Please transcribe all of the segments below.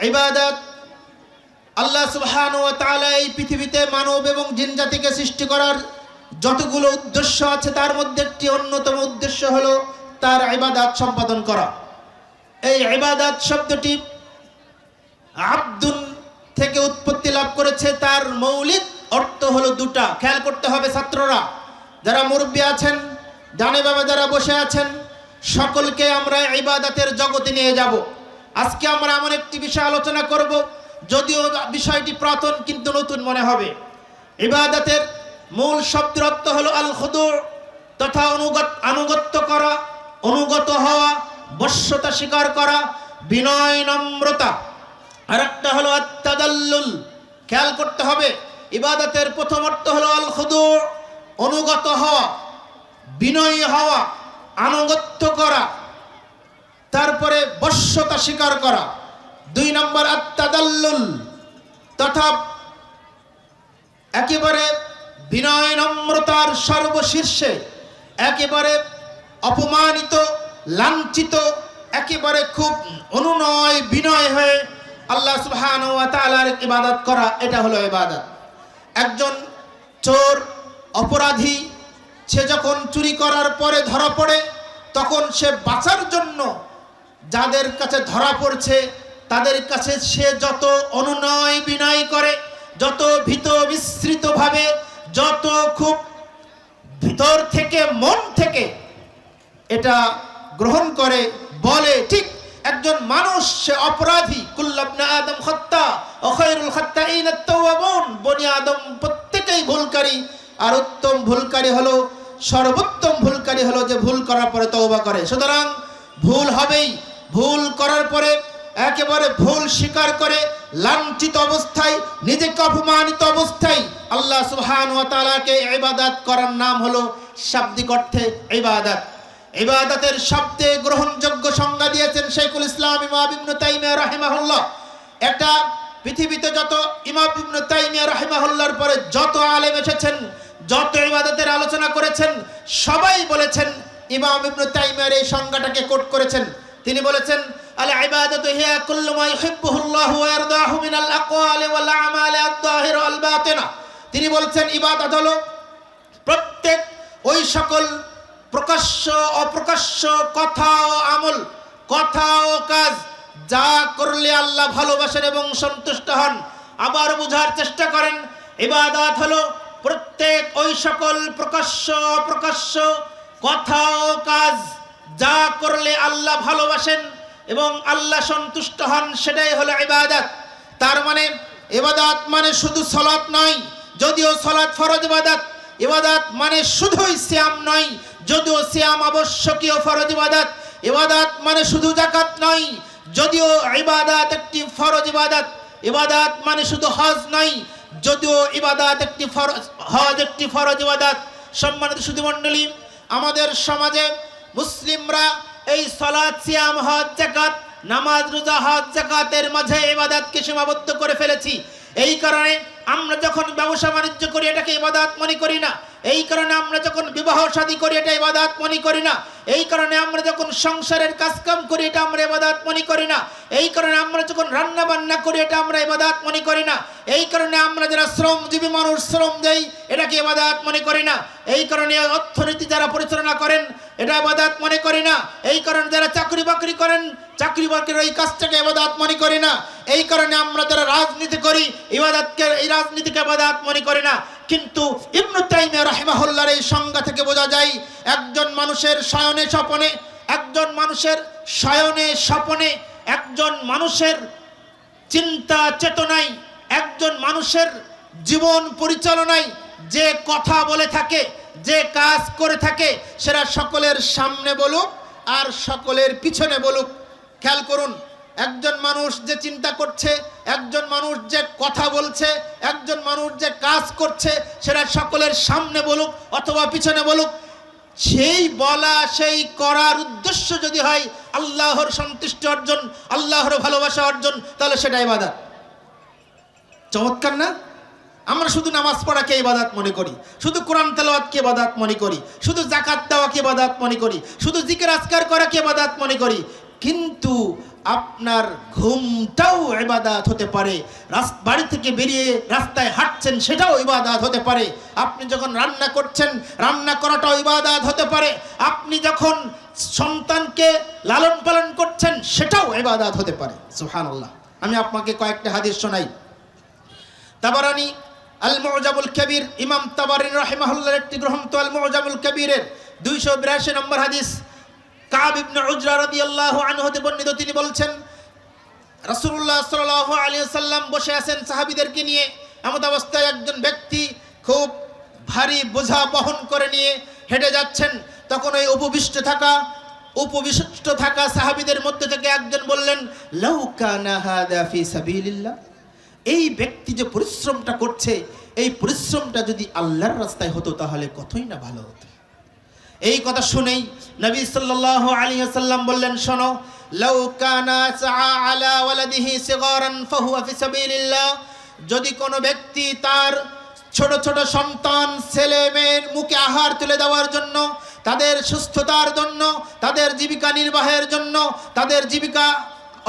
ইবাদত আল্লাহ সুবহানাহু ওয়া তাআলা এই পৃথিবীতে মানব এবং জিন জাতিকে সৃষ্টি করার যতগুলো উদ্দেশ্য আছে তার মধ্যে একটি অন্যতম উদ্দেশ্য হলো তার ইবাদত সম্পাদন করা। এই ইবাদত শব্দটি আব্দুন থেকে উৎপত্তি লাভ করেছে। তার মৌলিক অর্থ হলো দুটা। খেয়াল করতে হবে ছাত্ররা, যারা মুরব্বী আছেন, ডানে বামে যারা বসে আছেন, সকলকে আমরা ইবাদতের জগতে নিয়ে যাব। আজকে আমরা এমন একটি বিষয় আলোচনা করব, যদিও বিষয়টি পুরাতন কিন্তু নতুন মনে হবে। ইবাদতের মূল শব্দের অর্থ হলো আল খুদু, তথা আনুগত্য করা, অনুগত হওয়া, বশ্যতা স্বীকার করা, বিনয় নম্রতা। আর একটা হলো আত-তাদাল্লুল। খেয়াল করতে হবে, ইবাদতের প্রথম অর্থ হলো আল খুদু, অনুগত হওয়া, বিনয়ী হওয়া, আনুগত্য করা, তারপরে বশ্যতা স্বীকার করা। 2 নম্বর আত-তাদাল্লুল, তথা একেবারে বিনয় নম্রতার সর্বশীর্ষে, একেবারে অপমানিত, লাঞ্ছিত, একেবারে খুব অনুনয় বিনয় হয়ে আল্লাহ সুবহানাহু ওয়া তাআলার ইবাদত করা, এটা হলো ইবাদত। একজন চোর, অপরাধী, সে যখন চুরি করার পরে ধরা পড়ে, তখন সে বাঁচার জন্য যাদের কাছে ধরা পড়ছে তাদের কাছে সে যত অনুনয় বিনয় করে, যত ভীত বিস্মৃতভাবে, যত খুব ভিতর থেকে, মন থেকে এটা গ্রহণ করে, বলে, ঠিক একজন মানুষ সে অপরাধী। কুল্লু ইবনে আদম খাত্তা ওয়া খায়রুল খাত্তাইন আত-তাওয়াবুন। বনি আদম প্রত্যেকেই ভুলকারী, আর উত্তম ভুলকারী হলো, সর্বোত্তম ভুলকারী হলো যে ভুল করার পরে তওবা করে। সুতরাং ভুল হবেই। ভুল করার পরে একেবারে ভুল স্বীকার করে লাঞ্ছিত অবস্থায়, নিজেকে অপমানিত অবস্থায় আল্লাহ সুবহানাহু ওয়া তাআলাকে ইবাদত করার নাম হলো শাব্দিক অর্থে ইবাদত। ইবাদতের শব্দে গ্রহণযোগ্য সংজ্ঞা দিয়েছেন শাইখুল ইসলাম ইমাম ইবনে তাইমিয়া রাহিমাহুল্লাহ। এটা পৃথিবীতে যত ইমাম ইবনে তাইমিয়া রাহিমাহুল্লাহর পরে যত আলেম এসেছেন, যত ইবাদতের আলোচনা করেছেন, সবাই বলেছেন, ইমাম ইবনে তাইমিয়ার এই সংজ্ঞাটাকে কোট করেছেন। তিনি বলেছেন, আল ইবাদাতু হিয়া কুল্লু মা ইউহিব্বুহুল্লাহু ওয়া ইয়ারদাহু মিনাল আকওয়ালি ওয়াল আমালি আয-যাহিরা ওয়াল বাতিনা। তিনি বলছেন, ইবাদত হলো প্রত্যেক ওই সকল প্রকাশ্য অপ্রকাশ্য কথা ও আমল, কথা ও কাজ যা করলে আল্লাহ ভালোবাসেন এবং সন্তুষ্ট হন। আবার বোঝার চেষ্টা করেন, ইবাদত হলো প্রত্যেক ওই সকল প্রকাশ্য অপ্রকাশ্য কথা ও কাজ যা করলে আল্লাহ ভালোবাসেন এবং আল্লাহ সন্তুষ্ট হন, সেটাই হলো ইবাদত। তার মানে ইবাদত মানে শুধু সালাত নয়, যদিও সালাত ফরজ ইবাদত। ইবাদত মানে শুধুই সিয়াম নয়, যদিও সিয়াম আবশ্যকীয় ফরজ ইবাদত। ইবাদত মানে শুধু যাকাত নয়, যদিও ইবাদত একটি ফরজ ইবাদত। ইবাদত মানে শুধু হজ নয়, যদিও ইবাদত একটি ফরজ, হজ একটি ফরজ ইবাদত। সম্মানিত সুধীমণ্ডলী, আমাদের সমাজে মুসলিমরা এই সালাত, সিয়াম, হজ, যাকাত, নামাজ, রোজা, হজ, যাকাতের মাঝে ইবাদতকে সীমাবদ্ধ করে ফেলেছি। এই কারণে আমরা যখন ব্যবসা বাণিজ্য করি এটাকে ইবাদত মনে করি না। এই কারণে আমরা যখন বিবাহ শাদী করি এটা ইবাদত মনে করি না। এই কারণে আমরা যখন সংসারের কাজকাম করি এটা আমরা ইবাদত মনে করি না। এই কারণে আমরা যখন রান্না বান্না করি এটা আমরা ইবাদত মনে করি না। এই কারণে আমরা যারা শ্রমজীবী মানুষ শ্রম দেই এটাকে ইবাদত মনে করি না। এই কারণে অর্থনীতি যারা পরিচালনা করেন এটা ইবাদত মনে করি না। এই কারণে যারা চাকরি বাকরি করেন চাকরি বাকরির এই কাজটাকে ইবাদত মনে করি না। এই কারণে আমরা যারা রাজনীতি করি ইবাদতকে, এই রাজনীতিকে ইবাদত মনে করি না। কিন্তু ইবনে তাইমিয়া রাহিমাহুল্লাহর এই সংজ্ঞা থেকে বোঝা যায়, একজন মানুষের শয়নে স্বপনে, একজন মানুষের শয়নে স্বপনে, একজন মানুষের চিন্তা চেতনায়, একজন মানুষের জীবন পরিচালনায় যে কথা বলে থাকে, যে কাজ করে থাকে, সেটা সকলের সামনে বলুক আর সকলের পিছনে বলুক। খেয়াল করুন, একজন মানুষ যে চিন্তা করছে, একজন মানুষ যে কথা বলছে, একজন মানুষ যে কাজ করছে, সেটা সকলের সামনে বলুক অথবা পিছনে বলুক, সেই বলা সেই করার উদ্দেশ্য যদি হয় আল্লাহর সন্তুষ্টি অর্জন, আল্লাহর ভালোবাসা অর্জন, তাহলে সেটা ইবাদত। চমৎকার না? আমরা শুধু নামাজ পড়াকে ইবাদত মনে করি, শুধু কোরআন তেলাওয়াতকে ইবাদত মনে করি, শুধু যাকাত দেওয়াকে ইবাদত মনে করি, শুধু জিকির আজকার করাকে ইবাদত মনে করি। কিন্তু আপনার ঘুমটাও ইবাদত হতে পারে। বাড়ি থেকে বেরিয়ে রাস্তায় হাঁটছেন, সেটাও ইবাদত হতে পারে। আপনি যখন রান্না করছেন, রান্না করাটাও ইবাদত হতে পারে। আপনি যখন সন্তানকে লালন পালন করছেন, সেটাও ইবাদত হতে পারে। সুবহানাল্লাহ। আমি আপনাকে কয়েকটা হাদিস শোনাই। তাবারানি আল মুজামুল কবির, ইমাম তাবারি রাহিমাহুল্লাহর একটি গ্রন্থ আল মুজামুল কবিরের 282 নম্বর হাদিস, কাব ইবনে উজরা রাদিয়াল্লাহু আনহু হতে বর্ণিত। তিনি বলছেন, রাসূলুল্লাহ সাল্লাল্লাহু আলাইহি ওয়াসাল্লাম বসে আছেন সাহাবীদেরকে নিয়ে। এমন অবস্থায় একজন ব্যক্তি খুব ভারী বোঝা বহন করে নিয়ে হেঁটে যাচ্ছেন। তখন ওই উপবিষ্ট থাকা সাহাবীদের মধ্যে থেকে একজন বললেন, লাউ কানা হাদা ফি সাবিলিল্লাহ, এই ব্যক্তি যে পরিশ্রমটা করছে, এই পরিশ্রমটা যদি আল্লাহর রাস্তায় হতো তাহলে কতই না ভালো হতো। এই কথা শুনেই নবী সাল্লাল্লাহু আলাইহি ওয়াসাল্লাম বললেন, শোনো, লাউ কানা সাআ আলা ওয়ালাদিহি সিগারান ফাহুয়া ফি সাবিলিল্লাহ, যদি কোনো ব্যক্তি তার ছোট ছোট সন্তান ছেলে মেয়ের মুখে আহার তুলে দেওয়ার জন্য, তাদের সুস্থতার জন্য, তাদের জীবিকা নির্বাহের জন্য, তাদের জীবিকা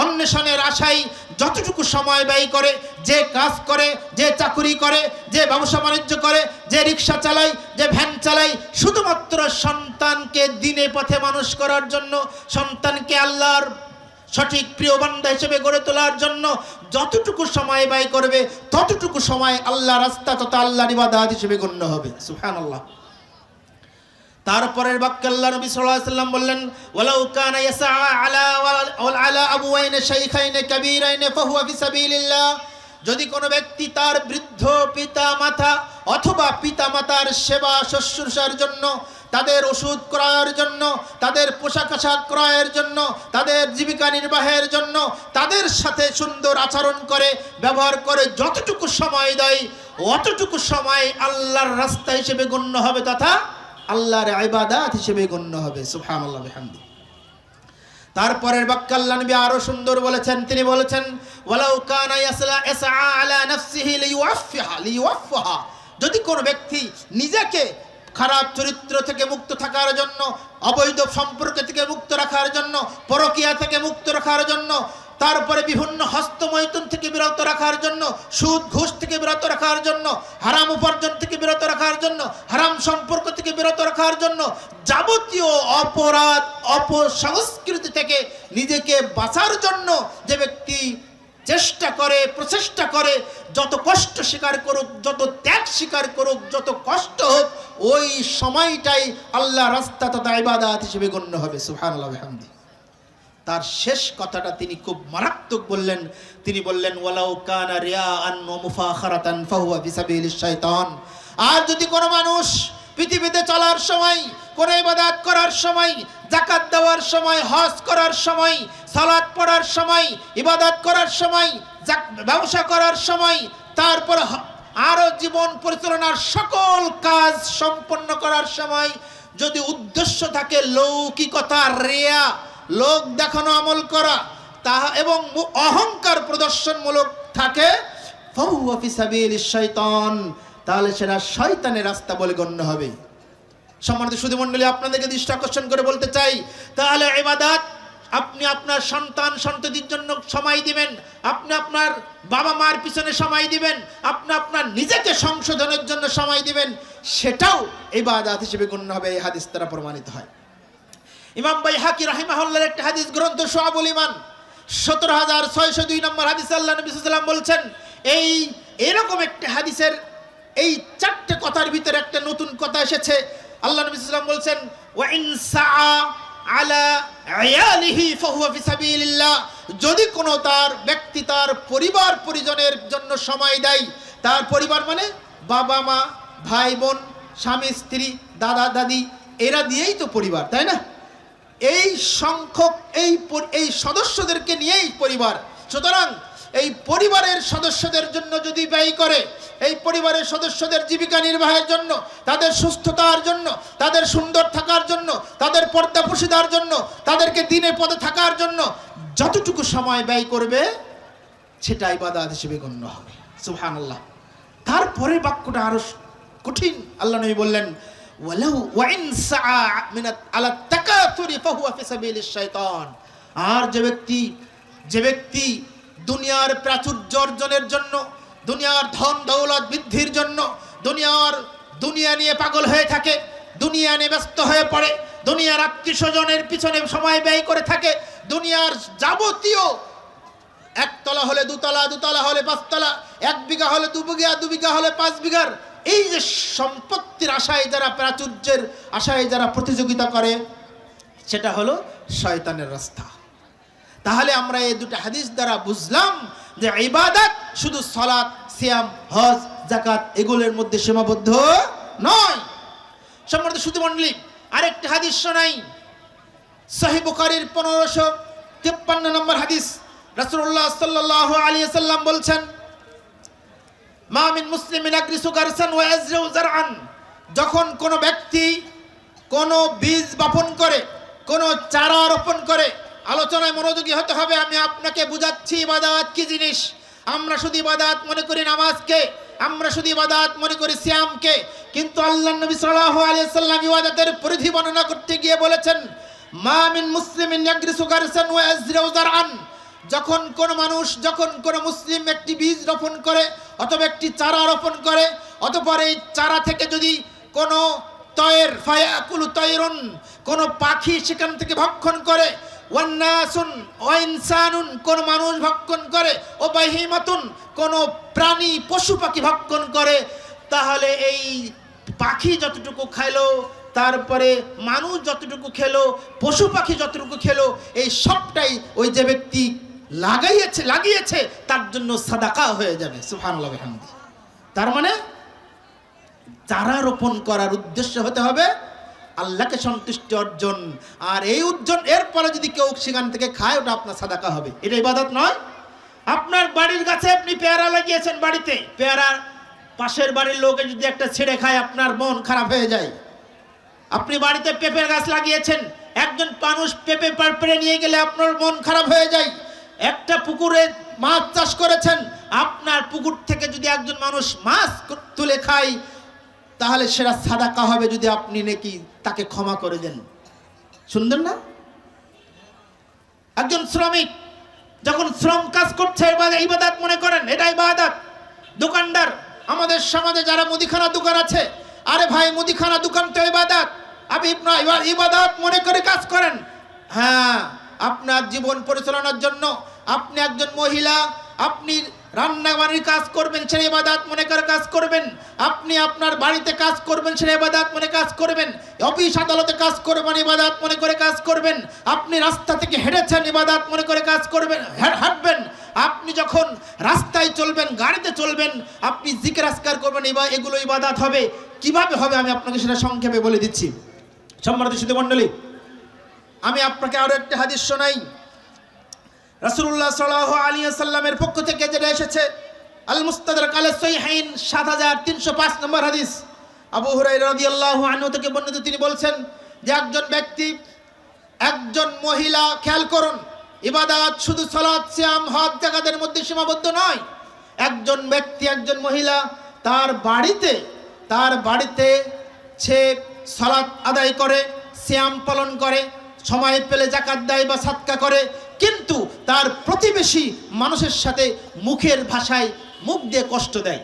অন্বেষণের আশায় যতটুকু সময় ব্যয় করে, যে কাজ করে, যে চাকুরি করে, যে ব্যবসা বাণিজ্য করে, যে রিক্সা চালায়, যে ভ্যান চালায়, শুধুমাত্র সন্তানকে দিনে পথে মানুষ করার জন্য, সন্তানকে আল্লাহর সঠিক প্রিয় বান্দা হিসেবে গড়ে তোলার জন্য যতটুকু সময় ব্যয় করবে, ততটুকু সময় আল্লাহ রাস্তা তথা আল্লাহর ইবাদত হিসেবে গণ্য হবে। সুবহানাল্লাহ। তারপরের বাক্যে আল্লাহ নবী সাল্লাল্লাহু আলাইহি ওয়াসাল্লাম বললেন, ওয়ালাউ কানা ইয়াসআ আলা আবওয়াইন শাইখাইন কাবীরাইন ফাহুয়া ফি সাবিলিল্লাহ, যদি কোনো ব্যক্তি তার বৃদ্ধ পিতা মাতা অথবা পিতা মাতার সেবা শুশ্রূষার জন্য, তাদের ওষুধ ক্রয়ের জন্য, তাদের পোশাক আশাক ক্রয়ের জন্য, তাদের জীবিকা নির্বাহের জন্য তাদের সাথে সুন্দর আচরণ করে, ব্যবহার করে যতটুকু সময় দেয়, অতটুকু সময় আল্লাহর রাস্তা হিসেবে গণ্য হবে তথা আল্লাহর ইবাদত হিসেবে গণ্য হবে। সুবহানাল্লাহ বিহামদি। তারপরের বাক্যে আল্লাহ নবী আরো সুন্দর বলেছেন। তিনি বলেছেন, ওয়ালাউ কানা ইয়াসআ আলা নাফসিহি লিইউফিহা, যদি কোনো ব্যক্তি নিজেকে খারাপ চরিত্র থেকে মুক্ত থাকার জন্য, অবৈধ সম্পর্ক থেকে মুক্ত রাখার জন্য, পরকীয়া থেকে মুক্ত রাখার জন্য, তারপরে বিভিন্ন হস্তমৈথুন থেকে বিরত রাখার জন্য, সুদ ঘুষ থেকে বিরত রাখার জন্য, হারাম উপার্জন থেকে বিরত রাখার জন্য, হারাম সম্পর্ক থেকে বিরত রাখার জন্য, যাবতীয় অপরাধ অপসংস্কৃতি থেকে নিজেকে বাঁচার জন্য যে ব্যক্তি চেষ্টা করে, প্রচেষ্টা করে, যত কষ্ট স্বীকার করুক, যত ত্যাগ স্বীকার করুক, যত কষ্ট হোক, ওই সময়টাই আল্লাহ রাস্তা তথা ইবাদত হিসেবে গণ্য হবে। সুবহানাল্লাহ বিহামদি। তার শেষ কথাটা তিনি খুব মারাত্মক বললেন। তিনি বললেন, ওয়ালাউ কানা রিয়াআন ওয়া মুফাখারাতান ফাহুয়া ফি সাবিলিশ শাইতান, আর যদি কোনো মানুষ পৃথিবীতে চলার সময়, কোন ইবাদত করার সময়, যাকাত দেওয়ার সময়, হজ করার সময়, সালাত পড়ার সময়, ইবাদত করার সময়, ব্যবসা করার সময়, তারপর আরো জীবন পরিচালনার সকল কাজ সম্পন্ন করার সময় যদি উদ্দেশ্য থাকে লৌকিকতা, রিয়া, লোক দেখানো আমল করা, তাহা এবং অহংকার প্রদর্শনমূলক থাকে, ফাহুয়া ফি সাবিলিশ শাইতান, তাহলে সেটা শয়তানের রাস্তা বলে গণ্য হবে। সম্মানিত সুধী মণ্ডলী, আপনাদেরকে দৃষ্টি আকর্ষণ করে বলতে চাই, তাহলে ইবাদত আপনি আপনার সন্তান সন্ততির জন্য সময় দিবেন, আপনি আপনার বাবা মার পিছনে সময় দিবেন, আপনি আপনার নিজেকে সংশোধনের জন্য সময় দিবেন, সেটাও ইবাদত হিসেবে গণ্য হবে। এই হাদিস দ্বারা প্রমাণিত হয়। ইমাম বাইহাকি রাহিমাহুল্লাহর একটা হাদিস গ্রন্থ শুআবুল ঈমান 17602 নম্বর হাদিস আল্লাহ নবী সাল্লাল্লাহু আলাইহি ওয়াসাল্লাম বলছেন, এরকম একটা হাদিসের এই চারটে কথার ভিতরে একটা নতুন কথা এসেছে। আল্লাহ নবী সাল্লাল্লাহু আলাইহি ওয়াসাল্লাম বলছেন, ওয়া ইন সাআ আলা আয়ালিহি ফাহুয়া ফি সাবিলিল্লাহ, যদি কোনো তার ব্যক্তি তার পরিবার পরিজনের জন্য সময় দেয়, তার পরিবার মানে বাবা মা, ভাই বোন, স্বামী স্ত্রী, দাদা দাদি, এরা দিয়েই তো পরিবার, তাই না? এই সংখ্যক এই সদস্যদেরকে নিয়েই পরিবার। সুতরাং এই পরিবারের সদস্যদের জন্য যদি ব্যয় করে, এই পরিবারের সদস্যদের জীবিকা নির্বাহের জন্য, তাদের সুস্থতার জন্য, তাদের সুন্দর থাকার জন্য, তাদের পর্দাপোশিদার জন্য, তাদেরকে দিনে পথে থাকার জন্য যতটুকু সময় ব্যয় করবে, সেটা ইবাদত হিসেবে গণ্য হবে। সুবহানাল্লাহ। তারপরে বাক্যটা আরো কঠিন। আল্লাহ নবী বললেন, ওয়ালাউ ওয়া ইন সাআ মিন আলা তাকাতুরি ফাহুয়া ফি সাবিলিশ শাইতান, আর যে ব্যক্তি দুনিয়ার প্রাচুর্য অর্জনের জন্য, দুনিয়ার ধন দৌলত বৃদ্ধির জন্য দুনিয়া নিয়ে পাগল হয়ে থাকে, দুনিয়া নিয়ে ব্যস্ত হয়ে পড়ে, দুনিয়ার আত্মীয় স্বজনের পিছনে সময় ব্যয় করে থাকে, দুনিয়ার যাবতীয় একতলা হলে দুতলা, দুতলা হলে পাঁচতলা, 1 বিঘা হলে 2 বিঘা, 2 বিঘা হলে 5 বিঘার এই যে সম্পত্তির আশায় যারা, প্রাচুর্যের আশায় যারা প্রতিযোগিতা করে, সেটা হলো শয়তানের রাস্তা। তাহলে আমরা এই দুটো হাদিস দ্বারা বুঝলাম যে ইবাদত শুধু সালাত, সিয়াম, হজ, যাকাত এগুলোর মধ্যে সীমাবদ্ধ নয়। সম্মানিত সুধীমণ্ডলী, আরেকটি হাদিস শোনাই। সহিহ বুখারীর 1553 নম্বর হাদিস। রাসূলুল্লাহ সাল্লাল্লাহু আলাইহি ওয়াসাল্লাম বলছেন, মা মিন মুসলিমিন ইয়াগরিসু গারসান ওয়া ইয়াজরু যারআন, যখন কোনো ব্যক্তি কোনো বীজ বপন করে, কোনো চারা রোপণ করে, আলোচনায় মনোযোগী হতে হবে। আমি আপনাকে বুঝাচ্ছি ইবাদত কি জিনিস। আমরা শুধু ইবাদত মনে করি নামাজকে, আমরা শুধু ইবাদত মনে করি সিয়ামকে, কিন্তু আল্লাহর নবী সাল্লাল্লাহু আলাইহি ওয়াসাল্লাম ইবাদতের পরিধি বর্ণনা করতে গিয়ে বলেছেন, মা মিন মুসলিমিন ইয়াগরিসু গারসান ওয়া ইয়াজরু যারআন, যখন কোনো মুসলিম একটি বীজ রোপণ করে অথবা একটি চারা রোপণ করে, অতঃপর এই চারা থেকে যদি কোনো তয়ের ফায়াকুলু তয়রুন, কোনো পাখি সেখান থেকে ভক্ষণ করে, ওয়ান্নাসুন ওয়া ইনসানুন, কোন মানুষ ভক্ষণ করে, ও বাহিমাতুন, কোন প্রাণী পশু পাখি ভক্ষণ করে, তাহলে এই পাখি যতটুকু খাইলো, তারপরে মানুষ যতটুকু খেলো, পশু পাখি যতটুকু খেলো, এই সবটাই ওই যে ব্যক্তি লাগিয়েছে তার জন্য সাদাকা হয়ে যাবে। সুবহানাল্লাহ ওয়া বিহামদিহি। তার মানে চারা রোপণ করার উদ্দেশ্য হতে হবে আল্লাহকে সন্তুষ্টি অর্জন, আর এই এরপরে যদি কেউ সেখান থেকে খায়, ওটা আপনার সাদাকা হবে। এটা ইবাদত নয়। আপনার বাড়ির গাছে আপনি পেয়ারা লাগিয়েছেন, বাড়িতে পেয়ারা, পাশের বাড়ির লোকে যদি একটা ছেড়ে খায়, আপনার মন খারাপ হয়ে যায়। আপনি বাড়িতে পেঁপের গাছ লাগিয়েছেন, একজন মানুষ পেঁপে পেড়ে নিয়ে গেলে আপনার মন খারাপ হয়ে যায়। একটা পুকুরে মাছ চাষ করেছেন, আপনার পুকুর থেকে যদি একজন মানুষ মাছ তুলে খায়, তাহলে সেটা সাদাকা হবে যদি আপনি নাকি তাকে ক্ষমা করে দেন। সুন্দর না? একজন শ্রমিক যখন শ্রম কাজ করছে, ইবাদত মনে করেন, এটা ইবাদত। দোকানদার, আমাদের সমাজে যারা মুদিখানা দোকান আছে, আরে ভাই মুদিখানা দোকান তো ইবাদত, আপনি ইবাদত মনে করে কাজ করেন। হ্যাঁ, আপনার জীবন পরিচালনার জন্য আপনি একজন মহিলা, আপনি রান্নাবাড়ির কাজ করবেন, সেটা ইবাদত মনে করে কাজ করবেন। আপনি আপনার বাড়িতে কাজ করবেন, সেটা ইবাদত মনে কাজ করবেন। অফিস আদালতে কাজ করবেন, ইবাদত মনে করে কাজ করবেন। আপনি রাস্তা থেকে হেঁটেছেন, ইবাদত মনে করে কাজ করবেন, হাঁটবেন। আপনি যখন রাস্তায় চলবেন, গাড়িতে চলবেন, আপনি জিকির আজকার করবেন, এগুলো ইবাদত হবে। কিভাবে হবে আমি আপনাকে সেটা সংক্ষেপে বলে দিচ্ছি। সম্মানিত সুধীমণ্ডলী, আমি আপনাকে আরো একটা হাদিস শোনাই। রাসূলুল্লাহ সাল্লাল্লাহু আলাইহি ওয়াসাল্লামের পক্ষ থেকে যেটা এসেছে, আল মুস্তাদরাক আলা সহিহাইন 7305 নম্বর হাদিস। আবু হুরায়রা রাদিয়াল্লাহু আনহু থেকে বর্ণিত, তিনি বলছেন যে একজন ব্যক্তি, একজন মহিলা, খেয়াল করুন, ইবাদত শুধু সালাত, সিয়াম, হজ, যাকাতের মধ্যে সীমাবদ্ধ নয়। একজন ব্যক্তি, একজন মহিলা তার বাড়িতে সে সালাত আদায় করে, সিয়াম পালন করে, সময় পেলে যাকাত দেয় বা সাদকা করে, কিন্তু তার প্রতিবেশী মানুষের সাথে মুখের ভাষায় মুখ দিয়ে কষ্ট দেয়,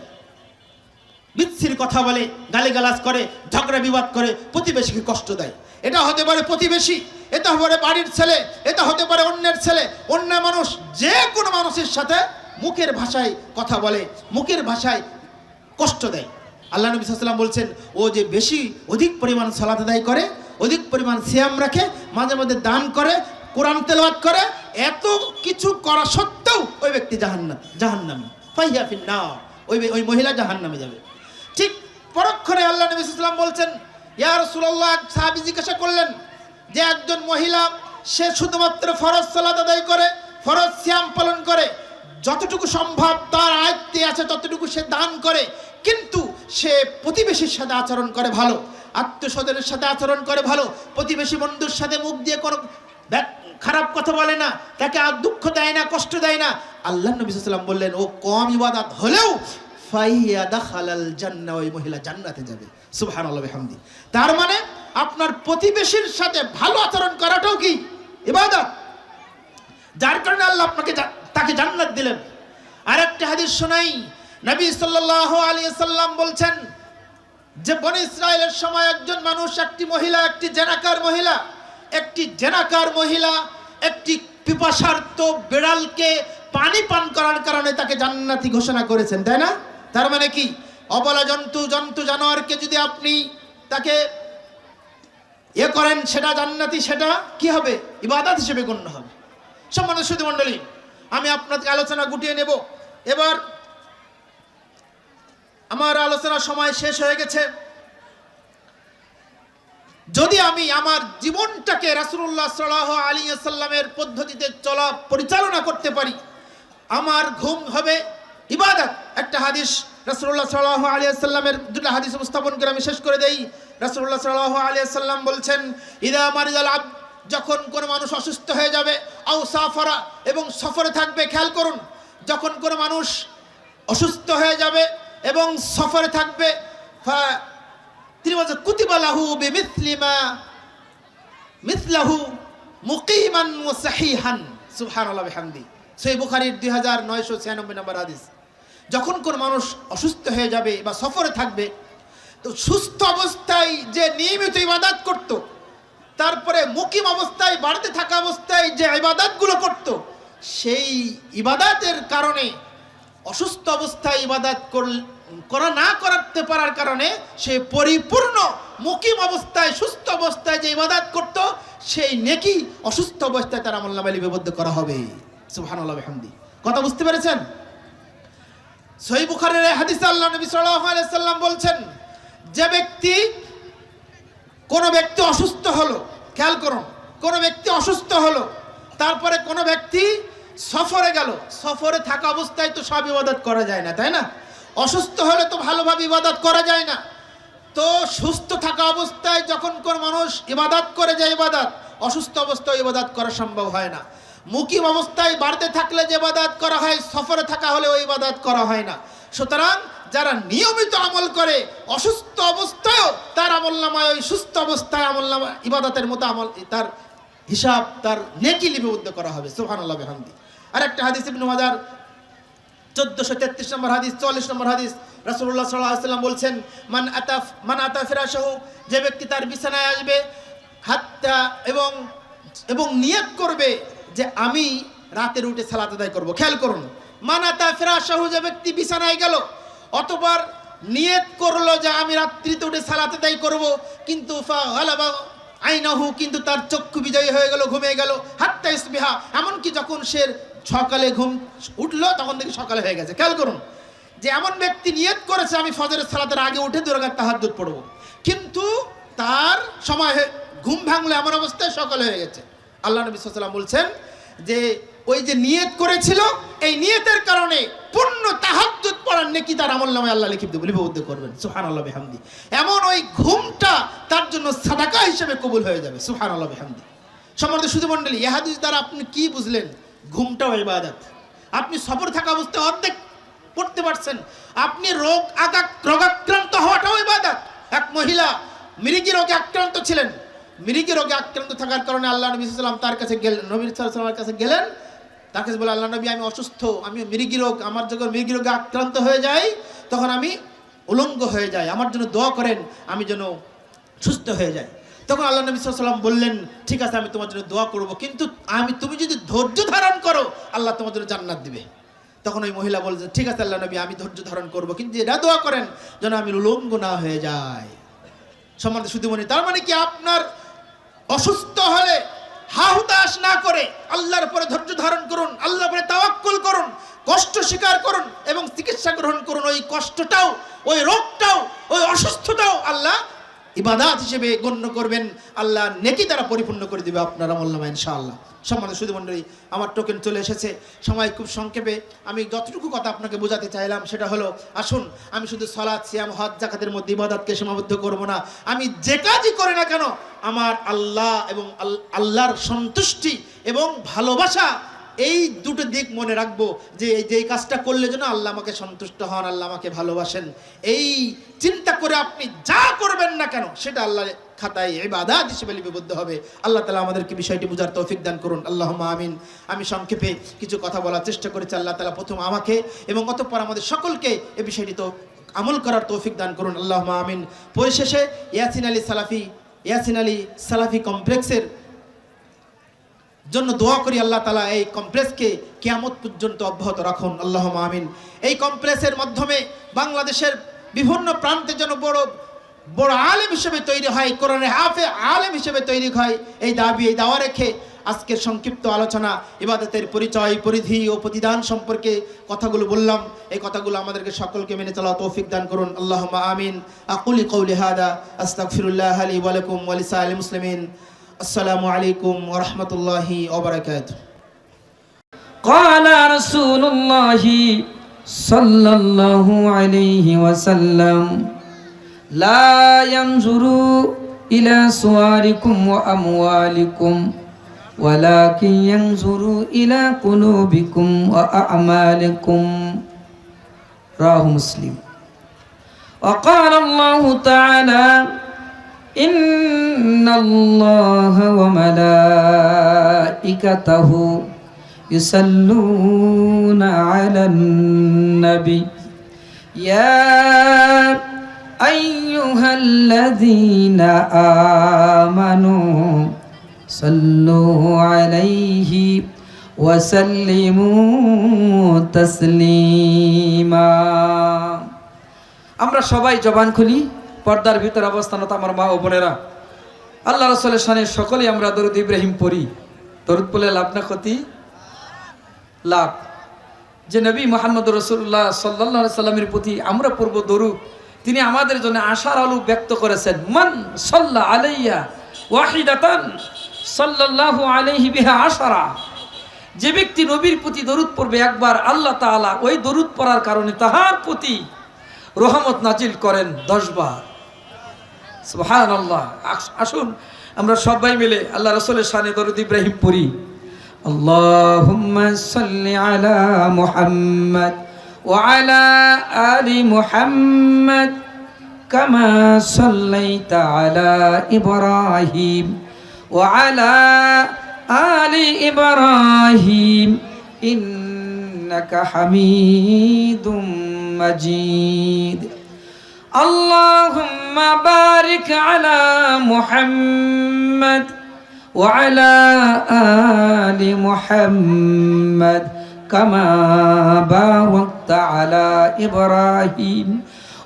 বিচ্ছির কথা বলে, গালিগালাজ করে, ঝগড়া বিবাদ করে, প্রতিবেশীকে কষ্ট দেয়। এটা হতে পারে প্রতিবেশী, এটা হতে পারে বাড়ির ছেলে, এটা হতে পারে অন্যের ছেলে, অন্য মানুষ, যে কোনো মানুষের সাথে মুখের ভাষায় কথা বলে, মুখের ভাষায় কষ্ট দেয়। আল্লাহ নবী সাল্লাল্লাহু আলাইহি ওয়াসাল্লাম বলছেন, ও যে অধিক পরিমাণ সালাত আদায় করে, অধিক পরিমাণ সিয়াম রাখে, মাঝে মাঝে দান করে, কোরআন তেলাওয়াত করে, এত কিছু করা সত্ত্বেও ওই ব্যক্তি জাহান্নামী, ফাহিয়া ফিন্নার, ওই মহিলা জাহান্নামে যাবে। ঠিক পরক্ষণে আল্লাহ নবী সাল্লাল্লাহু আলাইহি ওয়াসাল্লাম বলছেন, ইয়া রাসূলুল্লাহ, সাহাবী জিজ্ঞাসা করলেন যে একজন মহিলা, সে শুধুমাত্র ফরজ সালাত আদায় করে, ফরজ সিয়াম পালন করে, যতটুকু সম্ভব তার আয়ত্তে আছে ততটুকু সে দান করে, কিন্তু সে প্রতিবেশীর সাথে আচরণ করে ভালো, আত্মীয়স্বজনের সাথে আচরণ করে ভালো, প্রতিবেশী বন্ধুর সাথে মুখ দিয়ে কোনো খারাপ কথা বলে না, তাকে আর দুঃখ দেয় না, কষ্ট দেয় না। আল্লাহ নবী সাল্লাল্লাহু আলাইহি ওয়াসাল্লাম বললেন, ও কম ইবাদত হলেও ফাইয়া দাখালাল জান্নাহ, ওই মহিলা জান্নাতে যাবে। সুবহানাল্লাহ বিহামদিহি। তার মানে আপনার প্রতিবেশীর সাথে ভালো আচরণ করাটাও কি ইবাদত? যার কারণে আল্লাহ তাকে জান্নাত দিলেন। আরেকটা হাদিস শোনাই, নবী সাল্লাল্লাহু আলাইহি সাল্লাম বলছেন যে বনি ইসরায়েলের সময় একজন মানুষ, একটি জেনাকার মহিলা একটি পিপাসার্ত বিড়ালকে পানি পান করার কারণে তাকে জান্নাতি ঘোষণা করেছেন, তাই না? তার মানে কি, অবলা জন্তু জানোয়ারকে যদি আপনি তাকে করেন, সেটা জান্নাতি, সেটা কি হবে? ইবাদত হিসেবে গণ্য হবে। সম্মানিত সুধী মণ্ডলী, আমি আপনাদের আলোচনা গুটিয়ে নেব। এবার আমার আলোচনার সময় শেষ হয়ে গেছে। যদি আমি আমার জীবনটাকে রাসূলুল্লাহ সাল্লাল্লাহু আলাইহি ওয়াসাল্লামের পদ্ধতিতে পরিচালনা করতে পারি, আমার ঘুম হবে ইবাদত। একটা হাদিস রাসূলুল্লাহ সাল্লাল্লাহু আলাইহি ওয়াসাল্লামের, দুটো হাদিস উপস্থাপন করে আমি শেষ করে দেই। রাসূলুল্লাহ সাল্লাল্লাহু আলাইহি ওয়াসাল্লাম বলছেন, ইদা মারিদাল আবদ, যখন কোনো মানুষ অসুস্থ হয়ে যাবে, আও সাফারা, এবং সফরে থাকবে। খেয়াল করুন, যখন কোনো মানুষ অসুস্থ হয়ে যাবে এবং সফরে থাকবে, তিনি বলছেন কুতিবা লাহু মিথলাহু মুকিমান ওয়া সাহিহান। সুবহানাল্লাহ বিহামদি। সহিহ বুখারীর 2996 নম্বর হাদিস। যখন কোন মানুষ অসুস্থ হয়ে যাবে বা সফরে থাকবে, তো সুস্থ অবস্থায় যে নিয়মিত ইবাদত করত, তারপরে মুকিম অবস্থায়, বাড়িতে থাকা অবস্থায় যে ইবাদতগুলো করত, সেই ইবাদতের কারণে, অসুস্থ অবস্থায় ইবাদত না করতে পারার কারণে, সে পরিপূর্ণ মুকিম অবস্থায়, সুস্থ অবস্থায় যে ইবাদত করত, সেই নেকি অসুস্থ অবস্থায় তার আমলনামায় লিপিবদ্ধ করা হবে। সুবহানাল্লাহ বিহামদি। কথা বুঝতে পেরেছেন? সহিহ বুখারীর হাদিসে আল্লাহ নবী সাল্লাল্লাহু আলাইহি সাল্লাম বলছেন, যে ব্যক্তি, কোন ব্যক্তি অসুস্থ হলো, খেয়াল করুন, কোন ব্যক্তি অসুস্থ হলো, তারপরে কোন ব্যক্তি সফরে গেল। সফরে থাকা অবস্থায় তো সব ইবাদত করা যায় না, তাই না? অসুস্থ হলে তো ভালোভাবে ইবাদত করা যায় না। তো সুস্থ থাকা অবস্থায় যখন কোন মানুষ ইবাদত করে, যে ইবাদত অসুস্থ অবস্থায় ইবাদত করা সম্ভব হয় না। মুকিম অবস্থায় বাড়তে থাকলে যে ইবাদত করা হয়, সফরে থাকা হলে ওই ইবাদত করা হয় না। সুতরাং যারা নিয়মিত আমল করে, অসুস্থ অবস্থায়ও তার আমলনামায় ওই সুস্থ অবস্থায় আমলনামা ইবাদতের মতো আমল, তার হিসাব, তার নেকি লিপিবদ্ধ করা হবে। সুবহানাল্লাহ বিহামদি। আরেকটা হাদিস ইবনে মাজাহ 1433 নম্বর হাদিস, 44 নম্বর হাদিস, রাসূলুল্লাহ সাল্লাল্লাহু আলাইহি ওয়াসাল্লাম বলছেন, মান আতা ফিরাশাহু, যে ব্যক্তি তার বিছানায় আসবে, হাত্তা, এবং নিয়ত করবে যে আমি রাতের উঠে সালাত আদায় করব। খেয়াল করুন, মান আতা ফিরাশাহু, যে ব্যক্তি বিছানায় গেল, অতঃপর নিয়ত করলো যে আমি রাত্রিতে উঠে সালাত আদায় করব, কিন্তু ফাগালাবা আইনাহু, কিন্তু তার চক্ষু বিজয়ী হয়ে গেল, ঘুমিয়ে গেল, হাত্তা ইসবিহা, এমনকি যখন সে সকালে ঘুম উঠলো তখন থেকে সকালে হয়ে গেছে। খেয়াল করুন, যে এমন ব্যক্তি নিয়ত করেছে আমি ফজরের সালাতের আগে উঠে 2 রাকাত তাহাজ্জুদ পড়ব, কিন্তু তার সময় ঘুম ভাঙলো, এমন অবস্থায় সকালে হয়ে গেছে। আল্লাহ নবী সাল্লাল্লাহু আলাইহি ওয়াসাল্লাম বলছেন যে ওই যে নিয়ত করেছিল, এই নিয়তের কারণে পূর্ণ তাহাজ্জুদ পড়ার নেকি তার আমলনামায় আল্লাহ লিপিবদ্ধ করবেন। সুবহানাল্লাহ বিহামদি। এমন ওই ঘুমটা তার জন্য সাদাকা হিসেবে কবুল হয়ে যাবে। সুবহানাল্লাহ বিহামদি। সম্মানিত সুধী মণ্ডলী, এই হাদিস দ্বারা আপনি কি বুঝলেন? ঘুমটাও ইবাদত। আপনি সফর থাকা অবস্থায় অর্ধেক পড়তে পারছেন, আপনি রোগাক্রান্ত হওয়াটাও ইবাদত। এক মহিলা মৃগী রোগে আক্রান্ত ছিলেন, মৃগী রোগে আক্রান্ত থাকার কারণে আল্লাহ নবী সাল্লাল্লাহু আলাইহি ওয়াসাল্লাম তার কাছে গেলেন, নবী সাল্লাল্লাহু আলাইহি ওয়াসাল্লামের কাছে গেলেন, তার কাছে বলে, আল্লাহ নবী, আমি অসুস্থ, আমি মৃগী রোগ, আমার যখন মৃগী রোগে আক্রান্ত হয়ে যাই তখন আমি উলঙ্গ হয়ে যাই, আমার জন্য দোয়া করেন আমি যেন সুস্থ হয়ে যাই। তখন আল্লাহ নবী সাল্লাল্লাহু আলাইহি ওয়াসাল্লাম বললেন, ঠিক আছে, আমি তোমার জন্য দোয়া করব, কিন্তু তুমি যদি ধৈর্য ধারণ করো আল্লাহ তোমার জন্য জান্নাত দিবে। তখন ওই মহিলা বলছে, ঠিক আছে আল্লাহ নবী, আমি ধৈর্য ধারণ করব, কিন্তু এটা দোয়া করেন যেন আমি উলঙ্গ না হয়ে যাই। সম্মানিত সুধী মণ্ডলী, তার মানে কি, আপনার অসুস্থ হলে হাহুতাশ না করে আল্লাহর উপরে ধৈর্য ধারণ করুন, আল্লাহর উপরে তাওয়াক্কুল করুন, কষ্ট স্বীকার করুন এবং চিকিৎসা গ্রহণ করুন। ওই কষ্টটাও, ওই রোগটাও, ওই অসুস্থতাও আল্লাহ ইবাদত হিসেবে গণ্য করবেন, আল্লাহ নেকি দ্বারা পরিপূর্ণ করে দিবে আপনার আমলনামায় ইনশাআল্লাহ। সম্মানিত সুধী মণ্ডলী, আমার টোকেন চলে এসেছে, সময় খুব সংক্ষেপে আমি যতটুকু কথা আপনাকে বোঝাতে চাইলাম সেটা হলো, আসুন আমি শুধু সালাত, সিয়াম, হজ, যাকাতের মধ্যে ইবাদতকে সীমাবদ্ধ করব না। আমি যে কাজই করি না কেন আমার আল্লাহ এবং আল্লাহর সন্তুষ্টি এবং ভালোবাসা এই দুটো দিক মনে রাখবো যে এই কাজটা করলে যেন আল্লাহ আমাকে সন্তুষ্ট হন, আল্লাহ আমাকে ভালোবাসেন। এই চিন্তা করে আপনি যা করবেন না কেন সেটা আল্লাহর খাতায় ইবাদত হিসেবে লিপিবদ্ধ হবে। আল্লাহ তাআলা আমাদেরকে বিষয়টি বুঝার তৌফিক দান করুন, আল্লাহুম্মা আমিন। আমি সংক্ষেপে কিছু কথা বলার চেষ্টা করেছি। আল্লাহ তাআলা প্রথম আমাকে এবং অতঃপর আমাদের সকলকে এই বিষয়টি তো আমল করার তৌফিক দান করুন, আল্লাহুম্মা আমিন। পরিশেষে ইয়াসিন আলী সালাফি কমপ্লেক্সের জন্য দোয়া করি, আল্লাহ তাআলা এই কমপ্লেক্সকে কিয়ামত পর্যন্ত অব্যাহত রাখুন, আল্লাহুম্মা আমিন। এই কমপ্লেক্সের মাধ্যমে বাংলাদেশের বিভিন্ন প্রান্তে যেন বড় বড় আলেম হিসেবে তৈরি হয়, কোরআনের হাফেজ আলেম হিসেবে তৈরি হয়, এই দাবি এই দাওয়া রেখে আজকের সংক্ষিপ্ত আলোচনা ইবাদতের পরিচয়, পরিধি ও প্রতিদান সম্পর্কে কথাগুলো বললাম। এই কথাগুলো আমাদেরকে সকলকে মেনে চলা তৌফিক দান করুন, আল্লাহুম্মা আমিন। আকুলি কওলি হাদা আস্তাগফিরুল্লাহ লি ওয়া লাকুম ওয়া লিসাইরিল মুসলিমিন। আসসালামু আলাইকুম ওয়া রাহমাতুল্লাহি ওয়া বারাকাতুহু। ক্বালা রাসূলুল্লাহি সাল্লাল্লাহু আলাইহি ওয়াসাল্লাম লা ইয়ানজুরু ইলা সুওয়ারিকুম ওয়া আমওয়ালিকুম ওয়ালাকিন ইয়ানজুরু ইলা কুলুবিকুম ওয়া আ'মালিকুম। রাওয়াহু মুসলিম। ওয়া ক্বালা আল্লাহু তাআলা ইন্নাল্লাহা ওয়া মালাইকাতাহু ইউসাল্লুনা আলান নবী ইয়া আইয়ুহাল্লাযীনা আমানু সাল্লু আলাইহি ওয়া সাল্লিমু তাসলিমা। আমরা সবাই জবান খুলি, পর্দার ভিতর অবস্থানত আমার মা ও বোনেরা, আল্লাহ রাসূলের শানে সকলেই আমরা দরুদ ইব্রাহিম পড়ি। দরুদ পড়লে লাভ না ক্ষতি? লাভ। যে নবী মুহাম্মদ রাসূলুল্লাহ সাল্লাল্লাহু আলাইহি সাল্লামের প্রতি আমরা পড়ব দরুদ, তিনি আমাদের জন্য আশার আলো ব্যক্ত করেছেন। মান সাল্লা আলাইয়া ওয়াহিদাতান সাল্লাল্লাহু আলাইহি বিহা আশারা। যে ব্যক্তি নবীর প্রতি দরুদ পড়বে একবার, আল্লাহ তাআলা ওই দরুদ পড়ার কারণে তাহার প্রতি রহমত নাজিল করেন 10 বার। সুবহানাল্লাহ। আসুন আমরা সবাই মিলে আল্লাহ রাসূলের শানে দরুদ ইব্রাহিম পড়ি। আল্লাহুম্মা সাল্লি আলা মুহাম্মাদ ওয়া আলা আলি মুহাম্মাদ কামা সাল্লাইতা আলা ইব্রাহিম ওয়া আলা আলি ইব্রাহিম ইন্নাকা হামিদুম মাজিদ। আল্লাহুম্মা বারিক আলা মুহাম্মাদ ওয়া আলা আলি মুহাম্মাদ কামা বারাকতা আলা ইব্রাহিম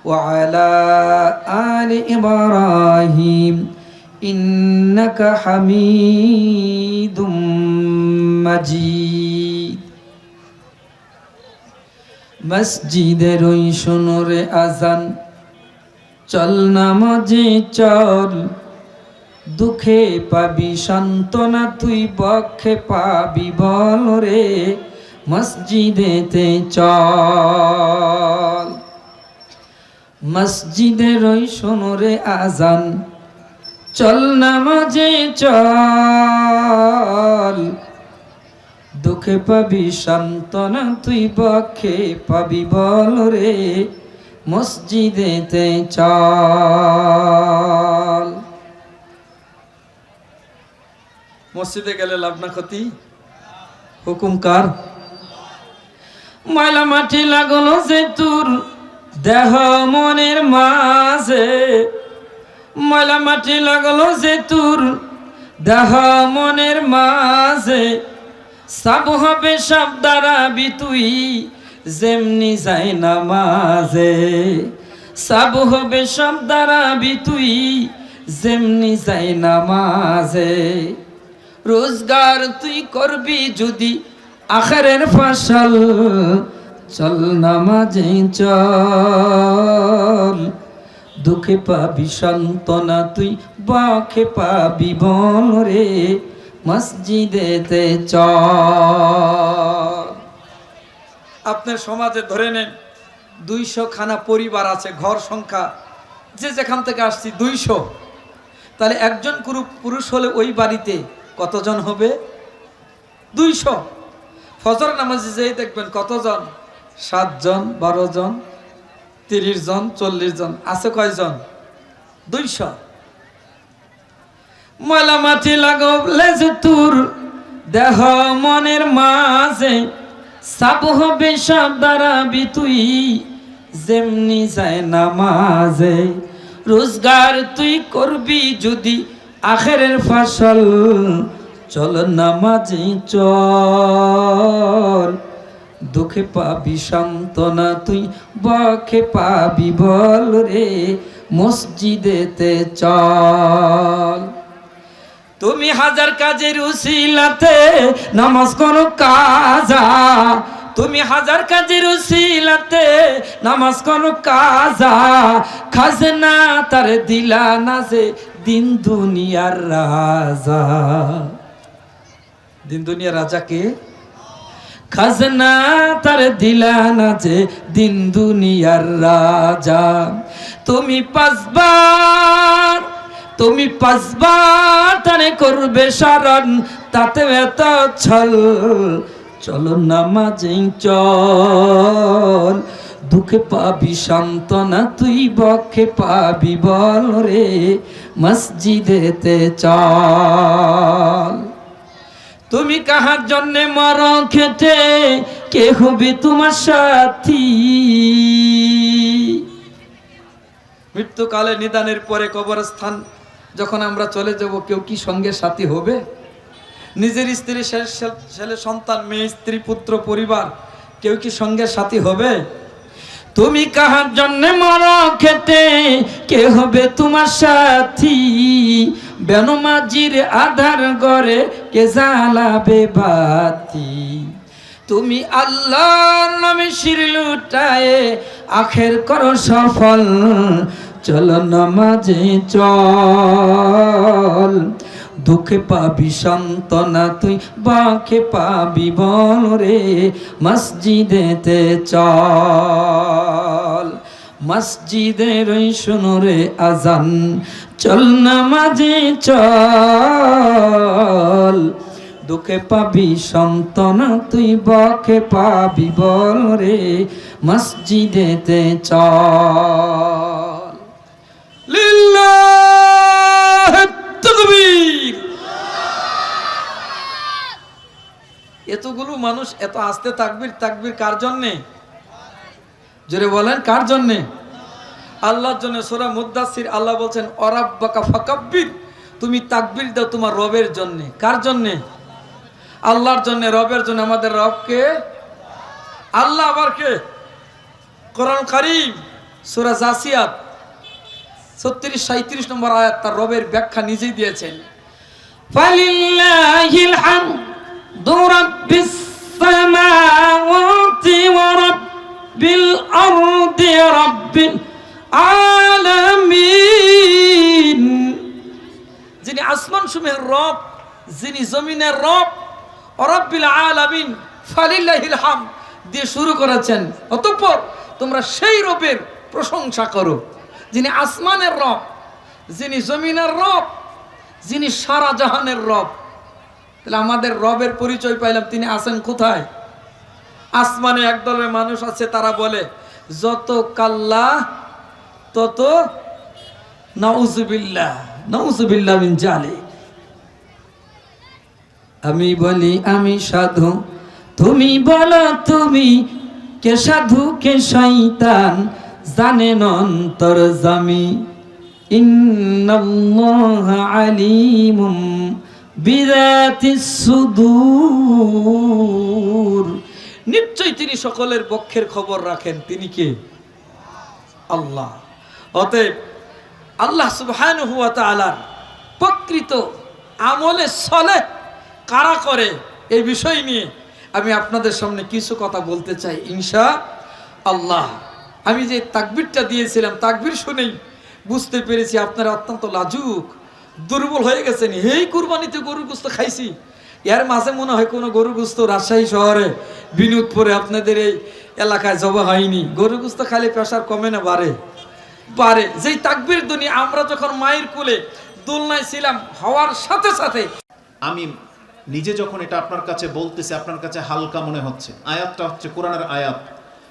ওয়া আলা আলি ইব্রাহিম ইন্নাকা হামিদুম মাজিদ। মসজিদের ওই শোনরে আজান, চল নামাজে চল, দুঃখে পাবি সান্ত্বনা তুই, বক্ষে পাবি বল রে, মসজিদেতে চল। মসজিদের ওই শোনরে আজান, চল নামাজে চল, দুঃখে পাবি সান্ত্বনা তুই, বক্ষে পাবি বল রে, মসজিদেতে চল। মসজিদে গেলে লাভ না ক্ষতি? হুকুম কার? ময়লা মাটি লাগলো যে তোর দেহ মনের মাঝে, ময়লা মাটি লাগলো যে তোর দেহ মনের মাঝে, সব হবে সব দাঁড়াবি তুই যেমনি যাই নামাজে, সব হবে সব দাঁড়াবি তুই যেমনি যাই নামাজে। রোজগার তুই করবি যদি আখেরের ফসল, চল নামাজে চল, দুঃখে পাবি সান্ত্বনা তুই, বক্ষে পাবি বল রে, মসজিদেতে চল। আপনার সমাজে ধরে নেন 200 খানা পরিবার আছে, ঘর সংখ্যা যে যেখান থেকে আসছি 200, তাহলে একজন পুরুষ হলে ওই বাড়িতে কতজন হবে? 200। ফজর নামাজে যেই দেখবেন কতজন, 7 জন, 12 জন, 30 জন, 40 জন, আছে কয়জন? 200। ময়লা মাটি লাগলে যে তোর দেহ মনের মাঝে, সাব হবে সব দাঁড়াবি তুই যেমনি যায় নামাজে। রোজগার তুই করবি যদি আখেরের ফসল, চল নামাজে চল। দুঃখে পাবি সান্ত্বনা তুই, বকে পাবি বল রে, মসজিদেতে চল। তুমি হাজার কাজের উসিলাতে নামাজ করো কাজা, তুমি হাজার কাজের উসিলাতে নামাজ করো কাজা। খাজনা তার দিলা না যে দিন দুনিয়ার রাজা। দিন দুনিয়ার রাজা কে? খাজনা তার দিলা না যে দিন দুনিয়ার রাজা। তুমি 5 বার, তুমি 5 বার তারে করবে স্মরণ, তাতে এত ছল। চলো নামাজে চল। দুঃখে পাবি সান্ত্বনা তুই, বকে পাবি বল রে, মসজিদেতে চল। তুমি কাহার জন্যে মর খেটে, কে হবে তোমার সাথী? মৃত্যুকালে নিদানের পরে কবরস্থান যখন আমরা চলে যাব, কেউ কি সঙ্গে সাথী হবে? নিজের স্ত্রী, ছেলে সন্তান, মেয়ে, স্ত্রী, পুত্র, পরিবার, কেউ কি সঙ্গে সাথী হবে? তুমি কাহার জন্যে মর খেটে, কে হবে তোমার সাথী? বেনমাজির আধার ঘরে কে জ্বালাবে বাতি? তুমি আল্লাহর নামে শির লুটায়ে আখের করো সফল। চলো নামাজে চল। দুঃখে পাবি সান্ত্বনা তুই, বাকে পাবি বল রে, মসজিদেতে চল। মসজিদের ওই শোনো রে আজান, চল নামাজে চল। দুঃখে পাবি সান্ত্বনা তুই, বকে পাবি বল রে, মসজিদেতে চল। লিল্লাহ তাকবীর। এতগুলো মানুষ এত আস্তে তাকবীর, তাকবীর কার জন্যে? জোরে বলেন, কার জন্যে? আল্লাহর জন্য। সূরা মুদ্দাসির আল্লাহ বলছেন, অরাব্বাকা ফাকাব্বির, তুমি তাকবীর দাও তোমার রবের জন্যে। কার জন্যে? আল্লাহর জন্য, রবের জন্য। আমাদের রবকে আল্লাহ, আবার কে? কোরআন কারীম সূরা জাসিয়াত 36-37 নম্বর আয়াত, তার রবের ব্যাখ্যা নিজেই দিয়েছেন। ফালিল্লাহিল হামদু রাব্বিস সামাওয়াতি ওয়া রাব্বিল আরদি রাব্বিল আলামিন। যিনি আসমান সমূহের রব, যিনি জমিনের রব, রাব্বিল আলামিন, ফালিল্লাহিল হামদ দিয়ে শুরু করেছেন। অতঃপর তোমরা সেই রবের প্রশংসা করো, যিনি আসমানের রব, যিনি জমিনের রব, যিনি সারা জাহানের রব। তাহলে আমাদের রবের পরিচয় পাইলাম, তিনি আছেন কোথায়? আসমানে। একদলের মানুষ আছে, তারা বলে যত কাল্লা তত নাউজুবিল্লাহ, নাউজুবিল্লাহ মিন জালিক। আমি বলি আমি সাধু, তুমি বলো তুমি কে সাধু কে শয়তান, জানেন অন্তর্যামী। ইন্নাল্লাহা আলিমুম বিযাতিস সুদূর। নিশ্চয়ই তিনি সকলের পক্ষের খবর রাখেন। তিনি কে? আল্লাহ। অতএব আল্লাহ সুবহানাহু ওয়া তাআলার প্রকৃত আমলে সলেহ কারা করে, এই বিষয় নিয়ে আমি আপনাদের সামনে কিছু কথা বলতে চাই ইনশাআল্লাহ। আমি যে তাকবীরটা দিয়েছিলাম, তাকবীর শুনেই বুঝতে পেরেছি আপনারা অত্যন্ত লাজুক, দুর্বল হয়ে গেছেন। এই কুরবানিতে গরুর গোশত খাইছি, এর মাঝে মনে হয় কোনো গরুর গোশত রাজশাহী শহরে বিনোদপুরে আপনাদের এই এলাকায় জবা হয়নি। গরুর গোশত খাইলে প্রেশার কমে না বাড়ে? বাড়ে। যেই তাকবীর ধ্বনি আমরা যখন মায়ের কোলে দোলনায় ছিলাম, হওয়ার সাথে সাথে আমি নিজে যখন এটা আপনার কাছে বলতেছে, আপনার কাছে হালকা মনে হচ্ছে। আয়াতটা হচ্ছে কোরআনের আয়াত,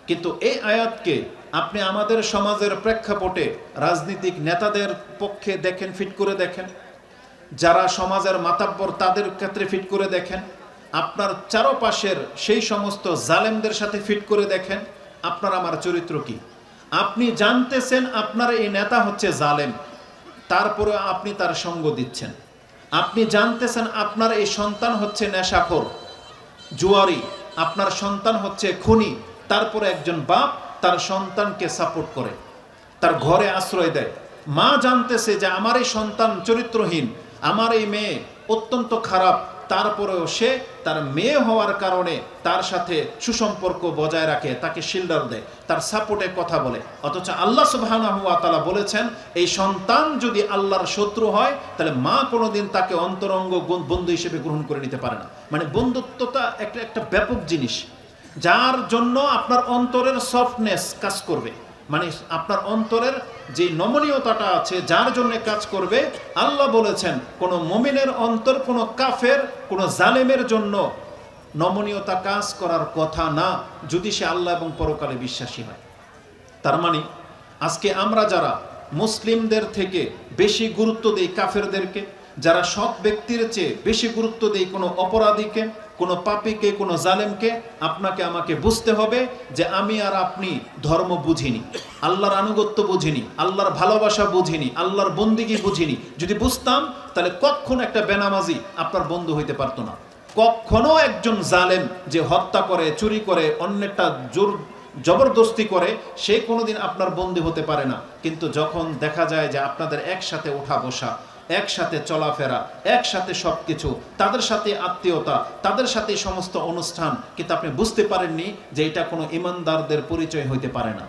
কিন্তু এই আয়াতকে আপনি আমাদের সমাজের প্রেক্ষাপটে রাজনীতিক নেতাদের পক্ষে দেখেন, ফিট করে দেখেন, যারা সমাজের মাতাব্বর তাদের ক্ষেত্রে ফিট করে দেখেন, আপনার চারপাশের সেই সমস্ত জালেমদের সাথে ফিট করে দেখেন, আপনার আমার চরিত্র কি। আপনি জানতেছেন আপনার এই নেতা হচ্ছে জালেম, তারপরে আপনি তার সঙ্গ দিচ্ছেন। আপনি জানতেছেন আপনার এই সন্তান হচ্ছে নেশাখোর, জুয়ারি, আপনার সন্তান হচ্ছে খুনি, তারপরে একজন বাপ তার সন্তানকে সাপোর্ট করে, তার ঘরে আশ্রয় দেয়। মা জানতেছে যে আমার এই সন্তান চরিত্রহীন, আমার এই মেয়ে অত্যন্ত খারাপ, তারপরেও সে তার মেয়ে হওয়ার কারণে তার সাথে সুসম্পর্ক বজায় রাখে, তাকে শিল্ডার দেয়, তার সাপোর্টে কথা বলে। অথচ আল্লাহ সুবহানাহু ওয়া তাআলা বলেছেন এই সন্তান যদি আল্লাহর শত্রু হয় তাহলে মা কোনোদিন তাকে অন্তরঙ্গ বন্ধু হিসেবে গ্রহণ করে নিতে পারে না। মানে বন্ধুত্বটা একটা ব্যাপক জিনিস, যার জন্য আপনার অন্তরের সফটনেস কাজ করবে, মানে আপনার অন্তরের যে নমনীয়তাটা আছে যার জন্য কাজ করবে। আল্লাহ বলেছেন কোন মুমিনের অন্তর কোন কাফের, কোন জালেমের জন্য নমনীয়তা কাজ করার কথা না, যদি সে আল্লাহ এবং পরকালে বিশ্বাসী হয়। তার মানে আজকে আমরা যারা মুসলিমদের থেকে বেশি গুরুত্ব দেই কাফেরদেরকে, যারা সৎ ব্যক্তির চেয়ে বেশি গুরুত্ব দেই কোনো অপরাধীকে, কোনো পাপীকে, কোনো জালেমকে, আপনাকে আমাকে বুঝতে হবে যে আমি আর আপনি ধর্ম বুঝিনি, আল্লাহর আনুগত্য বুঝিনি, আল্লাহর ভালোবাসা বুঝিনি, আল্লাহর বন্দিগি বুঝিনি। যদি বুঝতাম তাহলে কখনো একটা বেনামাজি আপনার বন্ধু হইতে পারতো না। কখনো একজন জালেম যে হত্যা করে, চুরি করে, অন্যেরটা জবরদস্তি করে, সে কোনোদিন আপনার বন্ধু হতে পারে না। কিন্তু যখন দেখা যায় যে আপনাদের একসাথে ওঠা বসা, একসাথে চলাফেরা, একসাথে সবকিছু, তাদের সাথে আত্মীয়তা, তাদের সাথে সমস্ত অনুষ্ঠান, কিন্তু আপনি বুঝতে পারেননি যে এটা কোনো ইমানদারদের পরিচয় হইতে পারে না।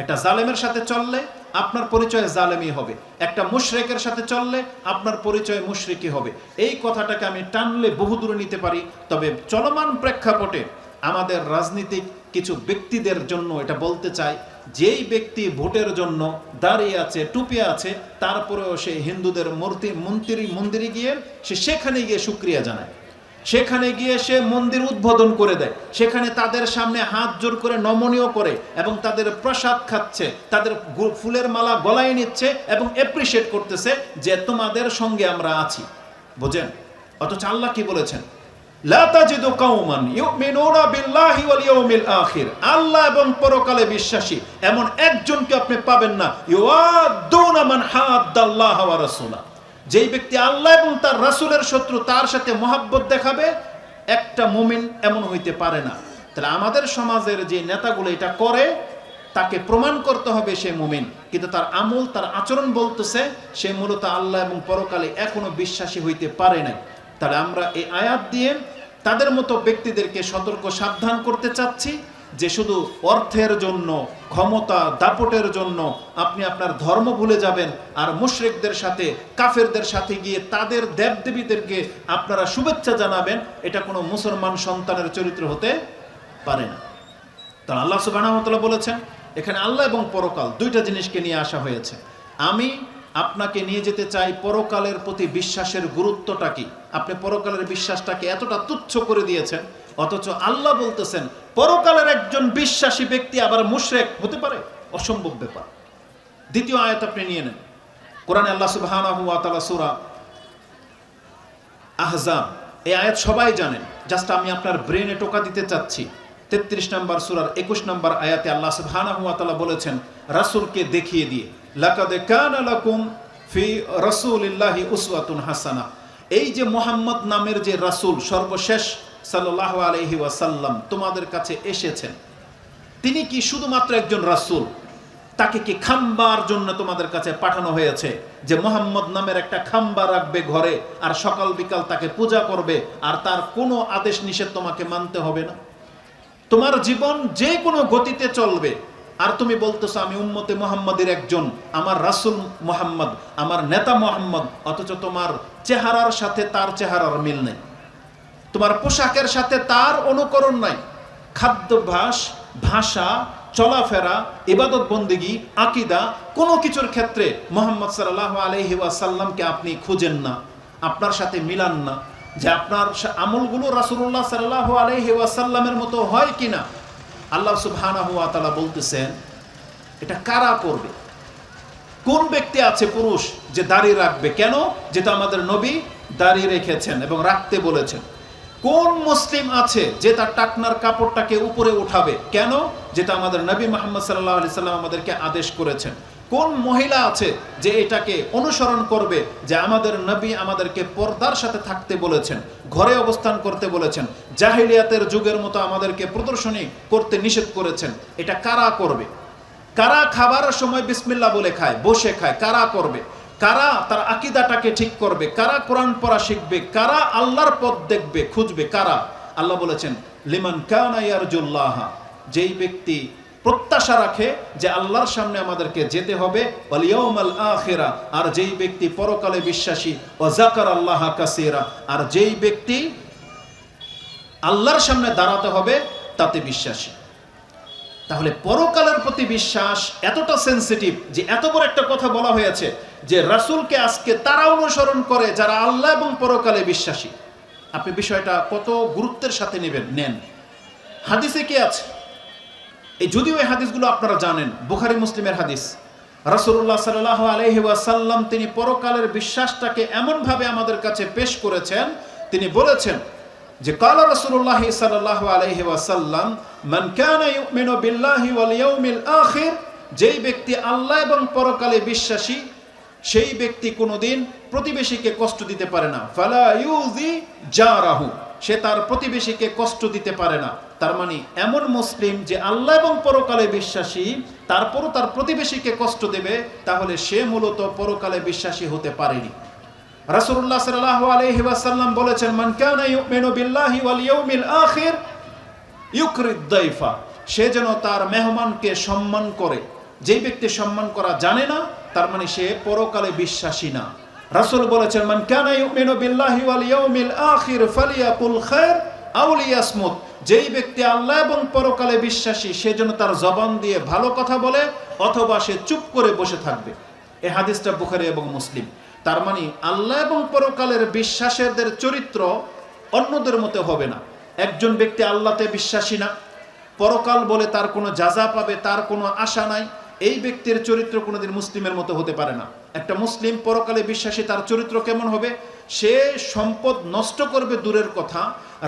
একটা জালেমের সাথে চললে আপনার পরিচয় জালেমই হবে, একটা মুশরিকের সাথে চললে আপনার পরিচয় মুশরিকই হবে। এই কথাটাকে আমি টানলে বহুদূরে নিতে পারি, তবে চলমান প্রেক্ষাপটে আমাদের রাজনীতিক কিছু ব্যক্তিদের জন্য এটা বলতে চাই, যেই ব্যক্তি ভোটের জন্য দাঁড়িয়ে আছে, টুপি আছে, তারপরেও সে হিন্দুদের মন্দিরে গিয়ে সেখানে গিয়ে শুকরিয়া জানায়, সেখানে গিয়ে সে মন্দির উদ্বোধন করে দেয়, সেখানে তাদের সামনে হাত জোর করে নমনীয় করে এবং তাদের প্রসাদ খাচ্ছে, তাদের ফুলের মালা গলায় নিচ্ছে এবং অ্যাপ্রিশিয়েট করতেছে যে তোমাদের সঙ্গে আমরা আছি। বোঝেন? অথচ আল্লাহ কি বলেছেন? লা তাজিদু কওমান ইউমিনুনা বিল্লাহি ওয়াল ইয়াউমিল আখির, আল্লাহ এবং পরকালে বিশ্বাসী এমন একজনকে আপনি পাবেন না, ইউআদুনা মান হাদ্দাল্লাহ ওয়া রাসূলা, যেই ব্যক্তি আল্লাহ এবং তার রাসূলের শত্রু, তার সাথে মহব্বত দেখাবে, একটা মুমিন এমন হইতে পারে না। তাহলে আমাদের সমাজের যে নেতাগুলো এটা করে, তাকে প্রমাণ করতে হবে সে মুমিন, কিন্তু তার আমল, তার আচরণ বলতেছে সে মূলত আল্লাহ এবং পরকালে এখনো বিশ্বাসী হইতে পারে নাই। তাহলে আমরা এই আয়াত দিয়ে তাদের মতো ব্যক্তিদেরকে সতর্ক সাবধান করতে চাচ্ছি যে শুধু অর্থের জন্য, ক্ষমতা দাপটের জন্য আপনি আপনার ধর্ম ভুলে যাবেন, আর মুশরিকদের সাথে, কাফেরদের সাথে গিয়ে তাদের দেবদেবীদেরকে আপনারা শুভেচ্ছা জানাবেন, এটা কোনো মুসলমান সন্তানের চরিত্র হতে পারে না। তাহলে আল্লাহ সুবহানাহু ওয়া তাআলা বলেছেন এখানে আল্লাহ এবং পরকাল দুইটা জিনিসকে নিয়ে আসা হয়েছে। আমি আপনাকে নিয়ে যেতে চাই পরকালের প্রতি বিশ্বাসের গুরুত্বটা কি। আপনি পরকালের বিশ্বাসটাকে এতটা তুচ্ছ করে দিয়েছেন, অথচ আল্লাহ বলতেছেন পরকালের একজন বিশ্বাসী ব্যক্তি আবার মুশরিক হতে পারে, অসম্ভব ব্যাপার। দ্বিতীয় আয়াত আপনি নিয়ে নেন, কোরআনে আল্লাহ সুবহানাহু ওয়া তাআলা সূরা আহজাব, এই আয়াত সবাই জানেন, জাস্ট আমি আপনার ব্রেনে টোকা দিতে চাচ্ছি। 33 নম্বর সূরার 21 নম্বর আয়াতে আল্লাহ সুবহানাহু ওয়া তাআলা বলেছেন রাসূলকে দেখিয়ে দিয়ে, লাকাদ কানা লাকুম ফি রাসূলিল্লাহি উসওয়াতুন হাসানা, এই যে মুহাম্মদ নামের যে রাসূল সর্বশেষ সাল্লাল্লাহু আলাইহি ওয়াসাল্লাম তোমাদের কাছে এসেছেন, তিনি কি শুধুমাত্র একজন রাসূল? তাকে কি খাম্বার জন্য তোমাদের কাছে পাঠানো হয়েছে, যে মুহাম্মদ নামের একটা খাম্বা রাখবে ঘরে, আর সকাল বিকাল তাকে পূজা করবে, আর তার কোনো আদেশ নিষেধ তোমাকে মানতে হবে না? তোমার জীবন যে কোনো গতিতে চলবে, আর তুমি বলতেছো আমি উম্মতে মুহাম্মাদের একজন, আমার রাসূল মুহাম্মদ, আমার নেতা মুহাম্মদ, অথচ তোমার চেহারার সাথে তার চেহারার মিল নেই, তোমার পোশাকের সাথে তার অনুকরণ নাই, খাদ্যাভ্যাস, ভাষা, চলাফেরা, ইবাদত বন্দেগী, আকীদা, কোনো কিছুর ক্ষেত্রে মুহাম্মদ সাল্লাল্লাহু আলাইহি ওয়াসাল্লামকে আপনি খুঁজেন না, আপনার সাথে মিলান না। যে আপনার আমলগুলো রাসূলুল্লাহ সাল্লাল্লাহু আলাইহি ওয়াসাল্লামের মতো হয় কিনা। আল্লাহ সুবহানাহু ওয়া তাআলা বলতেছেন এটা কারা করবে? কোন ব্যক্তি আছে পুরুষ যে দাড়ি রাখবে? কেন? যেটা আমাদের নবী দাড়ি রেখেছেন এবং রাখতে বলেছেন। কোন মুসলিম আছে যে তার টাকনার কাপড়টাকে উপরে উঠাবে? কেন? যেটা আমাদের নবী মুহাম্মদ সাল্লাল্লাহু আলাইহি সাল্লাম আমাদেরকে আদেশ করেছেন। কোন মহিলা আছে যে এটাকে অনুসরণ করবে, যে আমাদের নবী আমাদেরকে পর্দার সাথে থাকতে বলেছেন, ঘরে অবস্থান করতে বলেছেন, জাহিলিয়াতের যুগের মতো আমাদেরকে প্রদর্শনী করতে নিষেধ করেছেন। এটা কারা করবে? কারা খাবারের সময় বিসমিল্লাহ বলে খায়, বসে খায়? কারা করবে? কারা তার আকীদাটাকে ঠিক করবে? কারা কোরআন পড়া শিখবে? কারা আল্লাহর পথ দেখবে, খুঁজবে? কারা? আল্লাহ বলেছেন লিমান কানা ইয়ারজুল্লাহ, যেই ব্যক্তি প্রত্যাশা রাখে যে আল্লাহর সামনে আমাদেরকে যেতে হবে, ওয়াল ইয়াউমাল আখিরা, আর যেই ব্যক্তি পরকালে বিশ্বাসী, ওয়া যাকারাল্লাহ কাসীরা, আর যেই ব্যক্তি আল্লাহর সামনে দাঁড়াতে হবে তাতে বিশ্বাসী। তাহলে পরকালের প্রতি বিশ্বাস এতটা সেনসিটিভ যে এত বড় একটা কথা বলা হয়েছে যে রাসূলকে আজকে তারা অনুসরণ করে যারা আল্লাহ এবং পরকালে বিশ্বাসী। আপনি বিষয়টা কত গুরুত্বের সাথে নেন। হাদিসে কি আছে? এই যদিও এই হাদিসগুলো আপনারা জানেন, বুখারী মুসলিমের হাদিস। রাসূলুল্লাহ সাল্লাল্লাহু আলাইহি ওয়াসাল্লাম তিনি পরকালের বিশ্বাসটাকে এমনভাবে আমাদের কাছে পেশ করেছেন, তিনি বলেছেন যে কালা রাসূলুল্লাহ সাল্লাল্লাহু আলাইহি ওয়াসাল্লাম মান কানা ইউমিনু বিল্লাহি ওয়াল ইয়াউমিল আখির, যেই ব্যক্তি আল্লাহ এবং পরকালে বিশ্বাসী সেই ব্যক্তি কোনোদিন প্রতিবেশীকে কষ্ট দিতে পারে না। ফালা ইউজি জারাহু, সে তার প্রতিবেশীকে কষ্ট দিতে পারে না। তার মানে এমন মুসলিম যে আল্লাহ এবং পরকালে বিশ্বাসী তারপরও তার প্রতিবেশীকে কষ্ট দেবে, তাহলে সে মূলত পরকালে বিশ্বাসী হতে পারেনি। রাসূলুল্লাহ সাল্লাল্লাহু আলাইহি ওয়াসাল্লাম বলেছেন মান কানা ইউমিনু বিল্লাহি ওয়াল ইয়াউমিল আখির ইউকরিদ দাইফা, সে যেন তার মেহমানকে সম্মান করে। যেই ব্যক্তি সম্মান করা জানে না তার মানে সে পরকালে বিশ্বাসী না। রাসূল বলেছেন মান কানা ইউমিনু বিল্লাহি ওয়াল ইয়াউমিল আখির ফালিয়াকুল খায়র আও লিয়াসমুত, যেই ব্যক্তি আল্লাহ এবং পরকালে বিশ্বাসী সে যেন তার জবান দিয়ে ভালো কথা বলে অথবা সে চুপ করে বসে থাকবে। এই হাদিসটা বুখারী এবং মুসলিম। তার মানে আল্লাহ এবং পরকালের বিশ্বাসীদের চরিত্র অন্যদের মতো হবে না। একজন ব্যক্তি আল্লাহতে বিশ্বাসী না, পরকাল বলে তার কোনো জাযা পাবে তার কোনো আশা নাই, এই ব্যক্তির চরিত্র কোনোদিন মুসলিমের মতো হতে পারে না। একটা মুসলিম পরকালে বিশ্বাসী, তার চরিত্র কেমন হবে? সে সম্পদ নষ্ট করবে দূরের কথা,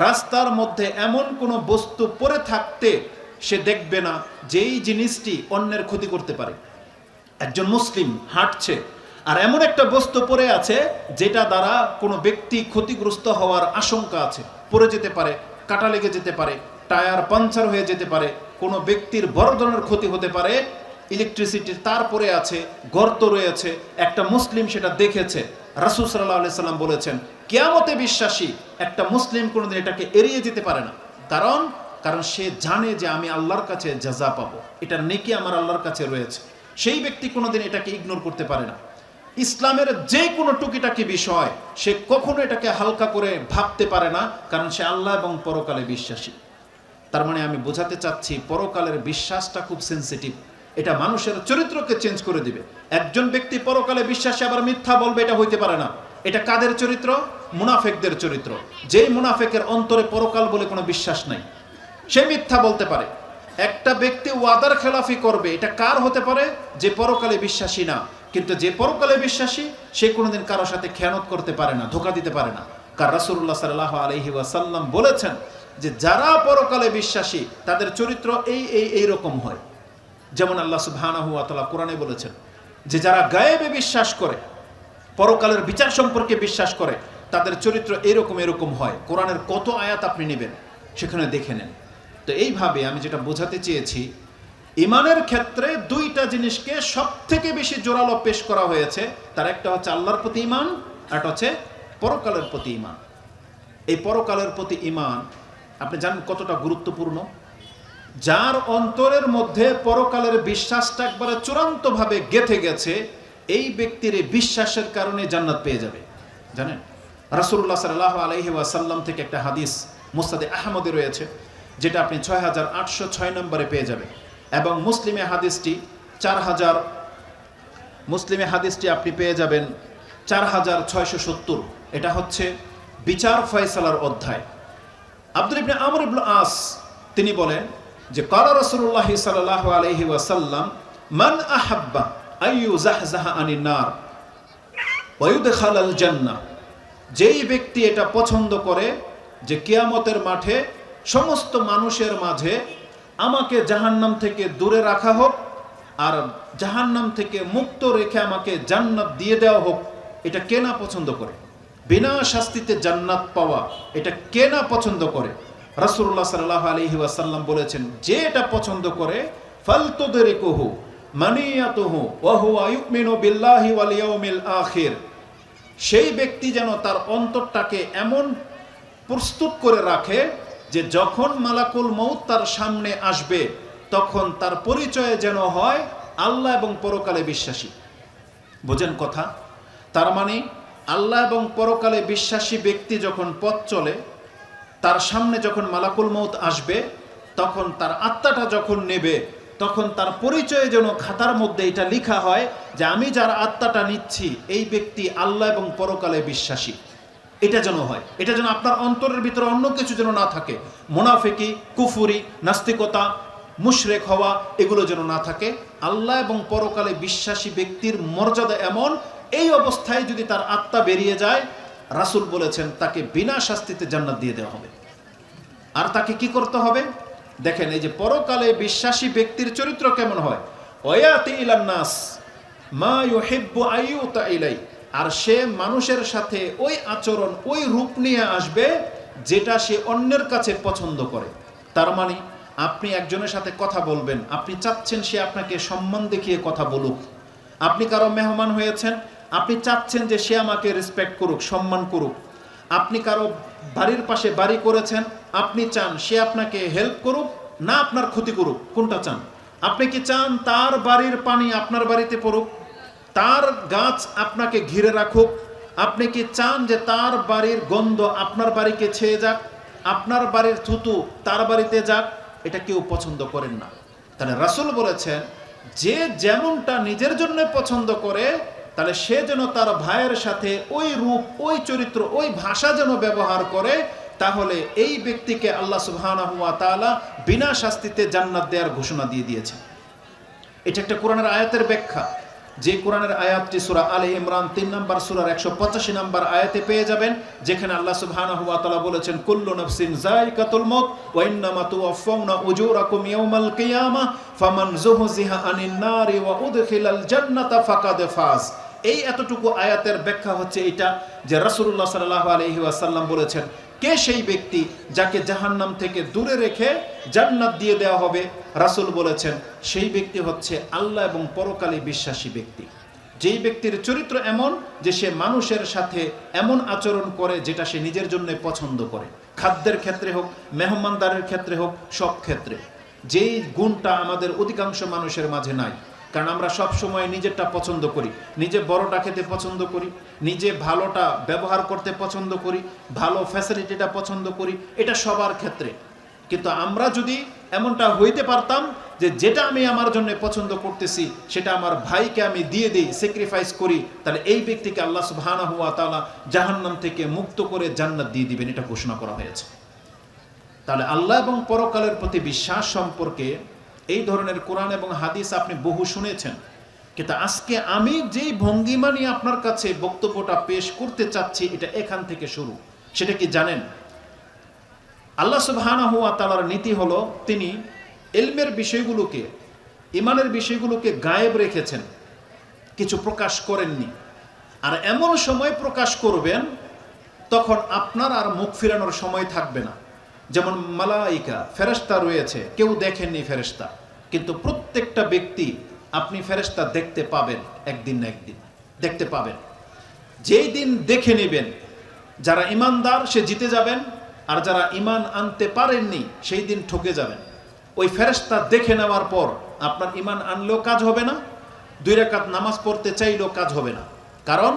রাস্তার মধ্যে এমন কোনো বস্তু পড়ে থাকতে সে দেখবে না যেই জিনিসটি অন্যের ক্ষতি করতে পারে। একজন মুসলিম হাঁটছে আর এমন একটা বস্তু পড়ে আছে যেটা দ্বারা কোনো ব্যক্তি ক্ষতিগ্রস্ত হওয়ার আশঙ্কা আছে, পড়ে যেতে পারে, কাটা লেগে যেতে পারে, টায়ার পাঞ্চার হয়ে যেতে পারে, কোনো ব্যক্তির বড় ধরনের ক্ষতি হতে পারে, ইলেকট্রিসিটির তার পড়ে আছে, গর্ত রয়েছে, একটা মুসলিম সেটা দেখেছে। রাসূল সাল্লাল্লাহু আলাইহি সাল্লাম বলেছেন কিয়ামতে বিশ্বাসী একটা মুসলিম কোনোদিন এটাকে এড়িয়ে যেতে পারে না। কারণ সে জানে যে আমি আল্লাহর কাছে জাযা পাবো, এটার নেকি আমার আল্লাহর কাছে রয়েছে। সেই ব্যক্তি কোনোদিন এটাকে ইগনোর করতে পারে না। ইসলামের যে কোনো টুকিটাকি বিষয় সে কখনো এটাকে হালকা করে ভাবতে পারে না, কারণ সে আল্লাহ এবং পরকালে বিশ্বাসী। তার মানে আমি বোঝাতে চাচ্ছি পরকালের বিশ্বাসটা খুব সেনসিটিভ, এটা মানুষের চরিত্রকে চেঞ্জ করে দিবে। একজন ব্যক্তি পরকালে বিশ্বাসী আবার মিথ্যা বলবে, এটা হইতে পারে না। এটা কাদের চরিত্র? মুনাফেকদের চরিত্র। যেই মুনাফেকের অন্তরে পরকাল বলে কোনো বিশ্বাস নাই, সে মিথ্যা বলতে পারে। একটা ব্যক্তি ওয়াদার খেলাফি করবে, এটা কার হতে পারে? যে পরকালে বিশ্বাসী না। কিন্তু যে পরকালে বিশ্বাসী সে কোনোদিন কারো সাথে খেয়ানত করতে পারে না, ধোঁকা দিতে পারে না। কারণ রাসূলুল্লাহ সাল্লাল্লাহু আলাইহি ওয়াসাল্লাম বলেছেন যে যারা পরকালে বিশ্বাসী তাদের চরিত্র এই রকম হয়। যেমন আল্লাহ সুবহানাহু ওয়া তাআলা কোরআনে বলেছেন যে যারা গায়েবে বিশ্বাস করে, পরকালের বিচার সম্পর্কে বিশ্বাস করে, তাদের চরিত্র এরকম হয়। কোরআনের কত আয়াত আপনি নেবেন সেখানে দেখে নেন। তো এইভাবে আমি যেটা বোঝাতে চেয়েছি, ইমানের ক্ষেত্রে দুইটা জিনিসকে সব থেকে বেশি জোরালো পেশ করা হয়েছে। তার একটা হচ্ছে আল্লাহর প্রতি ঈমান, আর একটা হচ্ছে পরকালের প্রতি ঈমান। এই পরকালের প্রতি ঈমান আপনি জানেন কতটা গুরুত্বপূর্ণ। যার অন্তরের মধ্যে পরকালের বিশ্বাসটা একবারে চূড়ান্তভাবে গেঁথে গেছে, এই ব্যক্তির এই বিশ্বাসের কারণে জান্নাত পেয়ে যাবে। জানেন রাসূলুল্লাহ সাল্লাল্লাহু আলাইহি ওয়াসাল্লাম থেকে একটা হাদিস মুসনাদে আহমদে রয়েছে, যেটা আপনি 6806 নম্বরে পেয়ে যাবেন। এবং মুসলিমে হাদিসটি আপনি পেয়ে যাবেন 4670। এটা হচ্ছে বিচার ফয়সালার অধ্যায়। আব্দুল ইবনে আমর ইবনে আস তিনি বলেন যে ক্বালা রাসূলুল্লাহ সাল্লাল্লাহু আলাইহি ওয়াসাল্লাম মান আহাব্বা আইয়ু জাহজাহা আনিন নার ওয়া ইউদখালাল জান্নাহ, যেই ব্যক্তি এটা পছন্দ করে যে কিয়ামতের মাঠে সমস্ত মানুষের মাঝে আমাকে জাহান্নাম থেকে দূরে রাখা হোক আর জাহান্নাম থেকে মুক্ত রেখে আমাকে জান্নাত দিয়ে দেওয়া হোক, এটা কে না পছন্দ করে? বিনা শাস্তিতে জান্নাত পাওয়া এটা কে না পছন্দ করে? রাসূলুল্লাহ সাল্লাল্লাহু আলাইহি ওয়াসাল্লাম বলেছেন, যে এটা পছন্দ করে ফালতুদরিকুহু মানিয়াতুহু ওয়া হুয়া ইউমিনু বিল্লাহি ওয়াল ইয়াউমিল আখির, সেই ব্যক্তি যেন তার অন্তরটাকে এমন প্রস্তুত করে রাখে যে যখন মালাকুল মউত তার সামনে আসবে তখন তার পরিচয় যেন হয় আল্লাহ এবং পরকালে বিশ্বাসী। বোঝেন কথা? তার মানে আল্লাহ এবং পরকালে বিশ্বাসী ব্যক্তি যখন পথ চলে, তার সামনে যখন মালাকুল মউত আসবে তখন তার আত্মাটা যখন নেবে তখন তার পরিচয় যেন খাতার মধ্যে এটা লেখা হয় যে আমি যার আত্মাটা নিচ্ছি এই ব্যক্তি আল্লাহ এবং পরকালে বিশ্বাসী। এটা যেন হয়, এটা যেন আপনার অন্তরের ভিতরে অন্য কিছু যেন না থাকে, মুনাফিকি, কুফুরি, নাস্তিকতা, মুশরিক হওয়া এগুলো যেন না থাকে। আল্লাহ এবং পরকালে বিশ্বাসী ব্যক্তির মর্যাদা এমন, এই অবস্থায় যদি তার আত্মা বেরিয়ে যায় রাসূল বলেছেন তাকে বিনা শাস্তিতে জান্নাত দিয়ে দেওয়া হবে। আর তাকে কি করতে হবে? দেখেন এই যে পরকালে বিশ্বাসী ব্যক্তির চরিত্র কেমন হয়, ওয়ায়াতি ইলান নাস মা ইউহিব্বু আইয়ুতা ইলাই, আর সে মানুষের সাথে ওই আচরণ ওই রূপ নিয়ে আসবে যেটা সে অন্যের কাছে পছন্দ করে। তার মানে আপনি একজনের সাথে কথা বলবেন, আপনি চাচ্ছেন সে আপনাকে সম্মান দেখিয়ে কথা বলুক। আপনি কারো মেহমান হয়েছেন, আপনি চাচ্ছেন যে সে আমাকে রেসপেক্ট করুক, সম্মান করুক। আপনি কারো বাড়ির পাশে বাড়ি করেছেন, আপনি চান সে আপনাকে হেল্প করুক না আপনার ক্ষতি করুক, কোনটা চান? আপনি কি চান তার বাড়ির পানি আপনার বাড়িতে পড়ুক, তার গাছ আপনাকে ঘিরে রাখুক? আপনি কি চান যে তার বাড়ির গন্ধ আপনার বাড়িকে ছেয়ে যাক, আপনার বাড়ির থুতু তার বাড়িতে যাক? এটা কেউ পছন্দ করেন না। তাহলে রাসূল বলেছেন যে যেমনটা নিজের জন্য পছন্দ করে তাহলে সে যেন তার ভাইয়ের সাথে ওই রূপ ওই চরিত্র ওই ভাষা যেন ব্যবহার করে, তাহলে এই ব্যক্তিকে আল্লাহ সুবহানাহু ওয়া তাআলা বিনা শাস্তিতে জান্নাত দেওয়ার ঘোষণা দিয়ে দিয়েছে। এটা একটা কোরআনের আয়াতের ব্যাখ্যা, যে কোরআনের আয়াতটি সূরা আলে ইমরান 3 নম্বর সূরার 185 নম্বর আয়াতে পেয়ে যাবেন, যেখানে আল্লাহ সুবহানাহু ওয়া তাআলা বলেছেন কুল্লু নাফসিন যায়িকাতুল মাউত ওয়া ইন্নামা তুওয়াফাউনা উজুরাকুম ইয়াওমাল কিয়ামাহ ফামান যুহজিহা আনিন নারি ওয়া উদখিলাল জান্নাতা ফাকাদ ফাজ। এই এতটুকু আয়াতের ব্যাখ্যা হচ্ছে এটা যে রাসূলুল্লাহ সাল্লাল্লাহু আলাইহি ওয়াসাল্লাম বলেছেন কে সেই ব্যক্তি যাকে জাহান্নাম থেকে দূরে রেখে জান্নাত দিয়ে দেওয়া হবে? রাসূল বলেছেন সেই ব্যক্তি হচ্ছে আল্লাহ এবং পরকালে বিশ্বাসী ব্যক্তি, যেই ব্যক্তির চরিত্র এমন যে সে মানুষের সাথে এমন আচরণ করে যেটা সে নিজের জন্য পছন্দ করে, খাদ্যের ক্ষেত্রে হোক, মেহমানদারের ক্ষেত্রে হোক, সব ক্ষেত্রে। যেই গুণটা আমাদের অধিকাংশ মানুষের মাঝে নাই, কারণ আমরা সব সময় নিজেরটা পছন্দ করি, নিজে বড়টা খেতে পছন্দ করি, নিজে ভালোটা ব্যবহার করতে পছন্দ করি, ভালো ফ্যাসিলিটিটা পছন্দ করি, এটা সবার ক্ষেত্রে। কিন্তু আমরা যদি এমনটা হইতে পারতাম যে যেটা আমি আমার জন্য পছন্দ করতেছি সেটা আমার ভাইকে আমি দিয়ে দিই, স্যাক্রিফাইস করি, তাহলে এই ব্যক্তিকে আল্লাহ সুবহানাহু ওয়া তাআলা জাহান্নাম থেকে মুক্ত করে জান্নাত দিয়ে দিবেন, এটা ঘোষণা করা হয়েছে। তাহলে আল্লাহ এবং পরকালের প্রতি বিশ্বাস সম্পর্কে এই ধরনের কোরআন এবং হাদিস আপনি বহু শুনেছেন, কিন্তু আজকে আমি যেই ভঙ্গিমা নিয়ে আপনার কাছে বক্তব্যটা পেশ করতে চাচ্ছি এটা এখান থেকে শুরু। সেটা কি জানেন? আল্লাহ সুবহানাহু ওয়া তাআলার নীতি হলো তিনি ইলমের বিষয়গুলোকে, ইমানের বিষয়গুলোকে গায়েব রেখেছেন, কিছু প্রকাশ করেননি। আর এমন সময় প্রকাশ করবেন তখন আপনার আর মুখ ফিরানোর সময় থাকবে না। যেমন মালাইকা ফেরেশতা রয়েছে, কেউ দেখেননি ফেরেশতা, কিন্তু প্রত্যেকটা ব্যক্তি আপনি ফেরেশতা দেখতে পাবেন, একদিন না একদিন দেখতে পাবেন। যেই দিন দেখে নেবেন যারা ইমানদার সে জিতে যাবেন, আর যারা ইমান আনতে পারেননি সেই দিন ঠকে যাবেন। ওই ফেরেশতা দেখে নেওয়ার পর আপনার ইমান আনলেও কাজ হবে না, 2 রাকাত নামাজ পড়তে চাইলেও কাজ হবে না, কারণ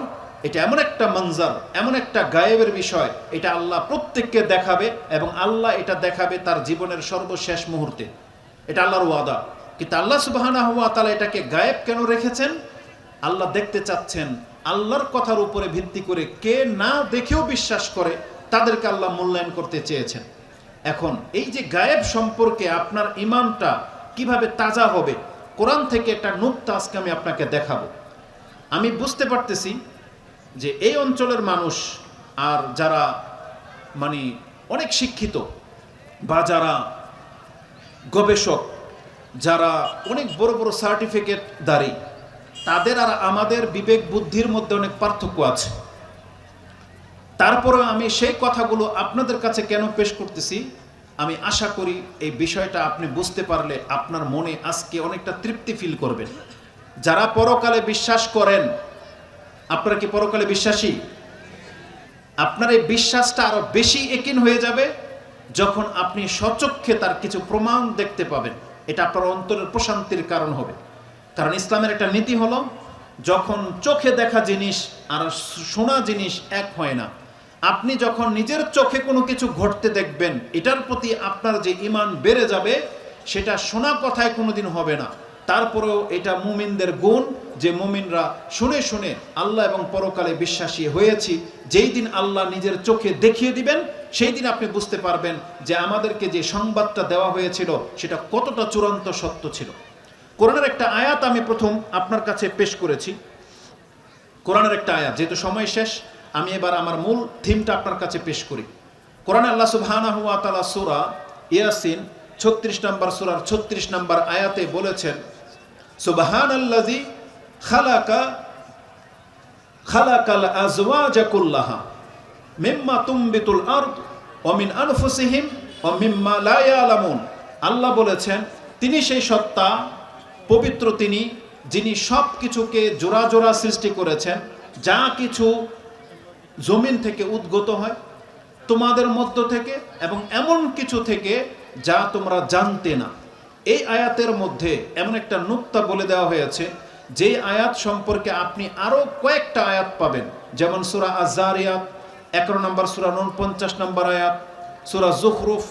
এটা এমন একটা মঞ্জার, এমন একটা গায়েবের বিষয়, এটা আল্লাহ প্রত্যেককে দেখাবে এবং আল্লাহ এটা দেখাবে তার জীবনের সর্বশেষ মুহূর্তে। এটা আল্লাহর ওয়াদা। কিন্তু আল্লাহ সুবহানাহু ওয়া তাআলা এটাকে গায়েব কেন রেখেছেন? আল্লাহ দেখতে চাচ্ছেন আল্লাহর কথার উপরে ভিত্তি করে কে না দেখেও বিশ্বাস করে তাদেরকে আল্লাহ মূল্যায়ন করতে চেয়েছেন। এখন এই যে গায়েব সম্পর্কে আপনার ঈমানটা কিভাবে তাজা হবে, কোরআন থেকে একটা নুকতা আজকে আমি আপনাকে দেখাবো। আমি বুঝতে পারতেছি যে এই অঞ্চলের মানুষ আর যারা মানে অনেক শিক্ষিত বা যারা গবেষক, যারা অনেক বড় বড় সার্টিফিকেট দাঁড়ি, তাদের আর আমাদের বিবেক বুদ্ধির মধ্যে অনেক পার্থক্য আছে। তারপরে আমি সেই কথাগুলো আপনাদের কাছে কেন পেশ করতেছি, আমি আশা করি এই বিষয়টা আপনি বুঝতে পারলে আপনার মনে আজকে অনেকটা তৃপ্তি ফিল করবেন। যারা পরকালে বিশ্বাস করেন, আপনারা কি পরকালে বিশ্বাসী? আপনার এই বিশ্বাসটা আরো বেশি একিন হয়ে যাবে যখন আপনি স্বচক্ষে তার কিছু প্রমাণ দেখতে পাবেন। এটা আপনার অন্তরের প্রশান্তির কারণ হবে। কারণ ইসলামের একটা নীতি হলো, যখন চোখে দেখা জিনিস আর শোনা জিনিস এক হয় না। আপনি যখন নিজের চোখে কোনো কিছু ঘটতে দেখবেন, এটার প্রতি আপনার যে ঈমান বেড়ে যাবে, সেটা শোনা কথায় কোনোদিন হবে না। তারপরেও এটা মুমিনদের গুণ, যে মুমিনরা শুনে শুনে আল্লাহ এবং পরকালে বিশ্বাসী হয়েছি। যেই দিন আল্লাহ নিজের চোখে দেখিয়ে দিবেন, সেই দিন আপনি বুঝতে পারবেন যে আমাদেরকে যে সংবাদটা দেওয়া হয়েছিল সেটা কতটা চূড়ান্ত সত্য ছিল। কোরআনের একটা আয়াত আমি প্রথম আপনার কাছে পেশ করেছি। কোরআনের একটা আয়াত, যেহেতু সময় শেষ, আমি এবার আমার মূল থিমটা আপনার কাছে পেশ করি। কোরআনে আল্লাহ সুবহানাহু ওয়া তাআলা সূরা ইয়াসিন 36 নম্বর সূরার 36 নম্বর আয়াতে বলেছেন, সুবহানাল্লাযী খালাকাল আজওয়াজা কুল্লাহা মিম্মা তুমবিতুল আরদ ওয়া মিন আনফুসিহিম ওয়া মিম্মা লা ইয়ালামুন। আল্লাহ বলেছেন, তিনি সেই সত্তা, পবিত্র তিনি, যিনি সব কিছুকে জোড়া জোড়া সৃষ্টি করেছেন, যা কিছু জমিন থেকে উদ্গত হয়, তোমাদের মধ্য থেকে, এবং এমন কিছু থেকে যা তোমরা জানতে না। এই আয়াতের মধ্যে এমন একটা নুকতা বলে দেওয়া হয়েছে, যে আয়াত সম্পর্কে আপনি আরো কয়েকটা আয়াত পাবেন। যেমন সূরা আয-যারিয়াত 11 নম্বর সূরা 49 নম্বর আয়াত, সূরা যুখরুফ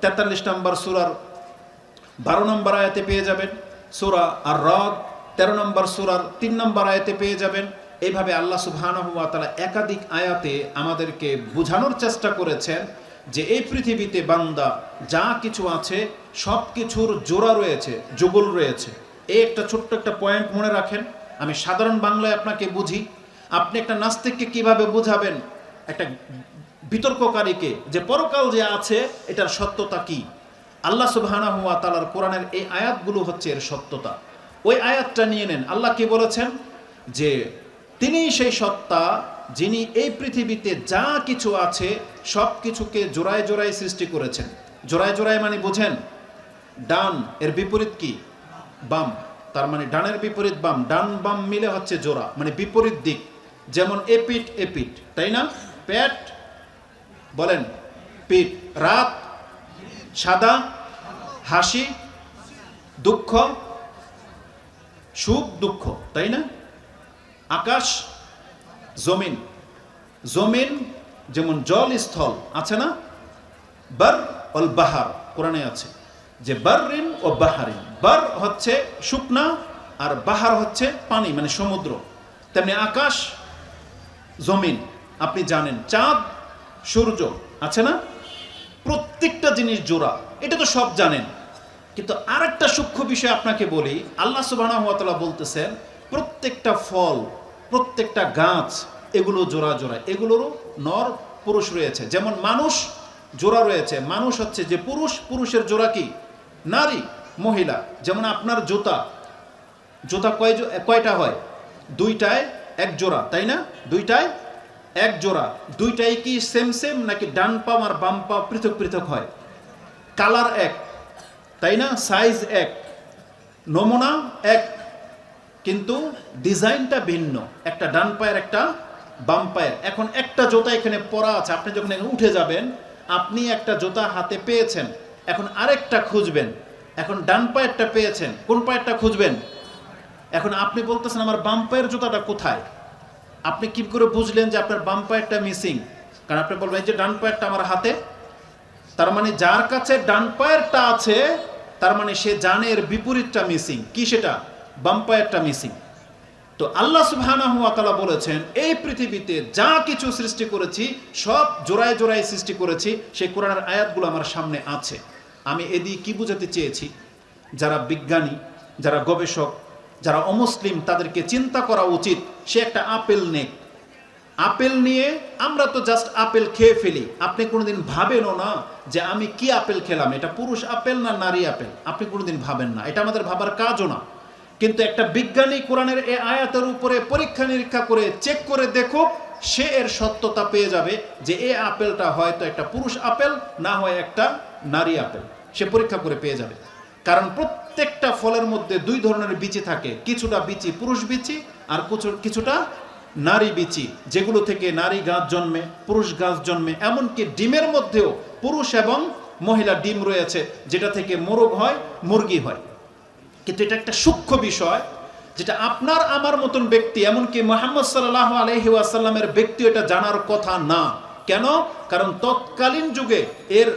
43 নম্বর সূরার 12 নম্বর আয়াতে পেয়ে যাবেন, সূরা আর-রাদ 13 নম্বর সূরার 3 নম্বর আয়াতে পেয়ে যাবেন। এইভাবে আল্লাহ সুবহানাহু ওয়া তাআলা একাধিক আয়াতে আমাদেরকে বোঝানোর চেষ্টা করেছেন যে এই পৃথিবীতে বান্দা যা কিছু আছে সব কিছুর জোড়া রয়েছে, যুগল রয়েছে। এই একটা ছোট্ট একটা পয়েন্ট মনে রাখেন। আমি সাধারণ বাংলায় আপনাকে বুঝি। আপনি একটা নাস্তিককে কিভাবে বুঝাবেন, একটা বিতর্ককারীকে, যে পরকাল যে আছে এটার সত্যতা কি? আল্লাহ সুবহানাহু ওয়া তাআলার কোরআনের এই আয়াতগুলো হচ্ছে এর সত্যতা। ওই আয়াতটা নিয়ে নেন। আল্লাহ কি বলেছেন, যে তিনি সেই সত্তা যিনি এই পৃথিবীতে যা কিছু আছে সব কিছুকে জোড়ায় জোড়ায় সৃষ্টি করেছেন। জোড়ায় জোড়ায় মানে বুঝেন, ডান এর বিপরীত কি? বাম। তার মানে ডানের বিপরীত বাম, ডান বাম মিলে হচ্ছে জোড়া, মানে বিপরীত দিক। যেমন এপিঠ এপিঠ, তাই না? পেট বলেন পিঠ, রাত সাদা, হাসি দুঃখ, সুখ দুঃখ, তাই না? আকাশ জমিন, জমিন যেমন জল স্থল আছে না, বার অল বাহার, কোরআনে আছে যে বাররিন ও বাহারিন। বার হচ্ছে শুকনা আর বাহার হচ্ছে পানি, মানে সমুদ্র। তেমনি আকাশ জমিন আপনি জানেন, চাঁদ সূর্য আছে না, প্রত্যেকটা জিনিস জোড়া, এটা তো সব জানেন। কিন্তু আরেকটা সূক্ষ্ম বিষয় আপনাকে বলি, আল্লাহ সুবহানাহু ওয়া তাআলা বলতেছেন প্রত্যেকটা ফল, প্রত্যেকটা গাছ, এগুলো জোড়া জোড়া, এগুলোরও নর পুরুষ রয়েছে। যেমন মানুষ জোড়া রয়েছে, মানুষ হচ্ছে যে পুরুষ, পুরুষের জোড়া কি? নারী মহিলা। যেমন আপনার জুতা, জুতা কয়টা হয়? দুইটায় এক জোড়া, তাই না? দুইটায় এক জোড়া। দুইটাই কি সেম সেম, নাকি ডান পা আর বাম পা পৃথক পৃথক হয়? কালার এক, তাই না? সাইজ এক, নমুনা এক, কিন্তু ডিজাইনটা ভিন্ন, একটা ডান পায়ের একটা বাম পায়ের। এখন একটা জুতা এখানে পরা আছে, আপনি যখন এখানে উঠে যাবেন, আপনি একটা জুতা হাতে পেয়েছেন, এখন আরেকটা খুঁজবেন। এখন ডান পায়েরটা পেয়েছেন, কোন পায়েরটা খুঁজবেন? এখন আপনি বলতেছেন আমার বাম পায়ের জুতাটা কোথায়? আপনি কি করে বুঝলেন যে আপনার বাম পায়েরটা মিসিং? কারণ আপনি বলবেন যে ডান পায়েরটা আমার হাতে। তার মানে যার কাছে ডান পায়েরটা আছে, তার মানে সে জানে এর বিপরীতটা মিসিং। কি সেটা? বাম পায়েরটা মিসিং। তো আল্লাহ সুবহানাহু ওয়া তাআলা বলেছেন এই পৃথিবীতে যা কিছু সৃষ্টি করেছি সব জোড়ায় জোড়ায় সৃষ্টি করেছি, সেই কোরআনের আয়াতগুলো আমার সামনে আছে। আমি এদিকে কি বোঝাতে চেয়েছি, যারা বিজ্ঞানী, যারা গবেষক, যারা অমুসলিম, তাদেরকে চিন্তা করা উচিত। সে একটা আপেল নেক, আপেল নিয়ে আমরা তো জাস্ট আপেল খেয়ে ফেলি। আপনি কোনোদিন ভাবেনও না যে আমি কি আপেল খেলাম, এটা পুরুষ আপেল না নারী আপেল, আপনি কোনোদিন ভাবেন না, এটা আমাদের ভাবার কাজও না। কিন্তু একটা বিজ্ঞানী কোরআনের এই আয়াতের উপরে পরীক্ষা নিরীক্ষা করে চেক করে দেখুক, সে এর সত্যতা পেয়ে যাবে যে এই আপেলটা হয়তো একটা পুরুষ আপেল, না হয় একটা নারী আপেল। সে পরীক্ষা করে পেয়ে যাবে। কারণ প্রত্যেকটা ফলের মধ্যে দুই ধরনের বিচি থাকে, কিছুটা বিচি পুরুষ বিচি আর কিছুটা নারী বিচি, যেগুলো থেকে নারী গাছ জন্মে, পুরুষ গাছ জন্মে। এমনকি ডিমের মধ্যেও পুরুষ এবং মহিলা ডিম রয়েছে, যেটা থেকে মোরগ হয়, মুরগি হয়। কিন্তু এটা একটা সূক্ষ্ম বিষয়, যেটা আপনার আমার মতন ব্যক্তি, এমনকি মুহাম্মদ সাল্লাল্লাহু আলাইহি ওয়াসাল্লামের ব্যক্তি এটা জানার কথা না। কেন? কারণ তৎকালীন যুগে এর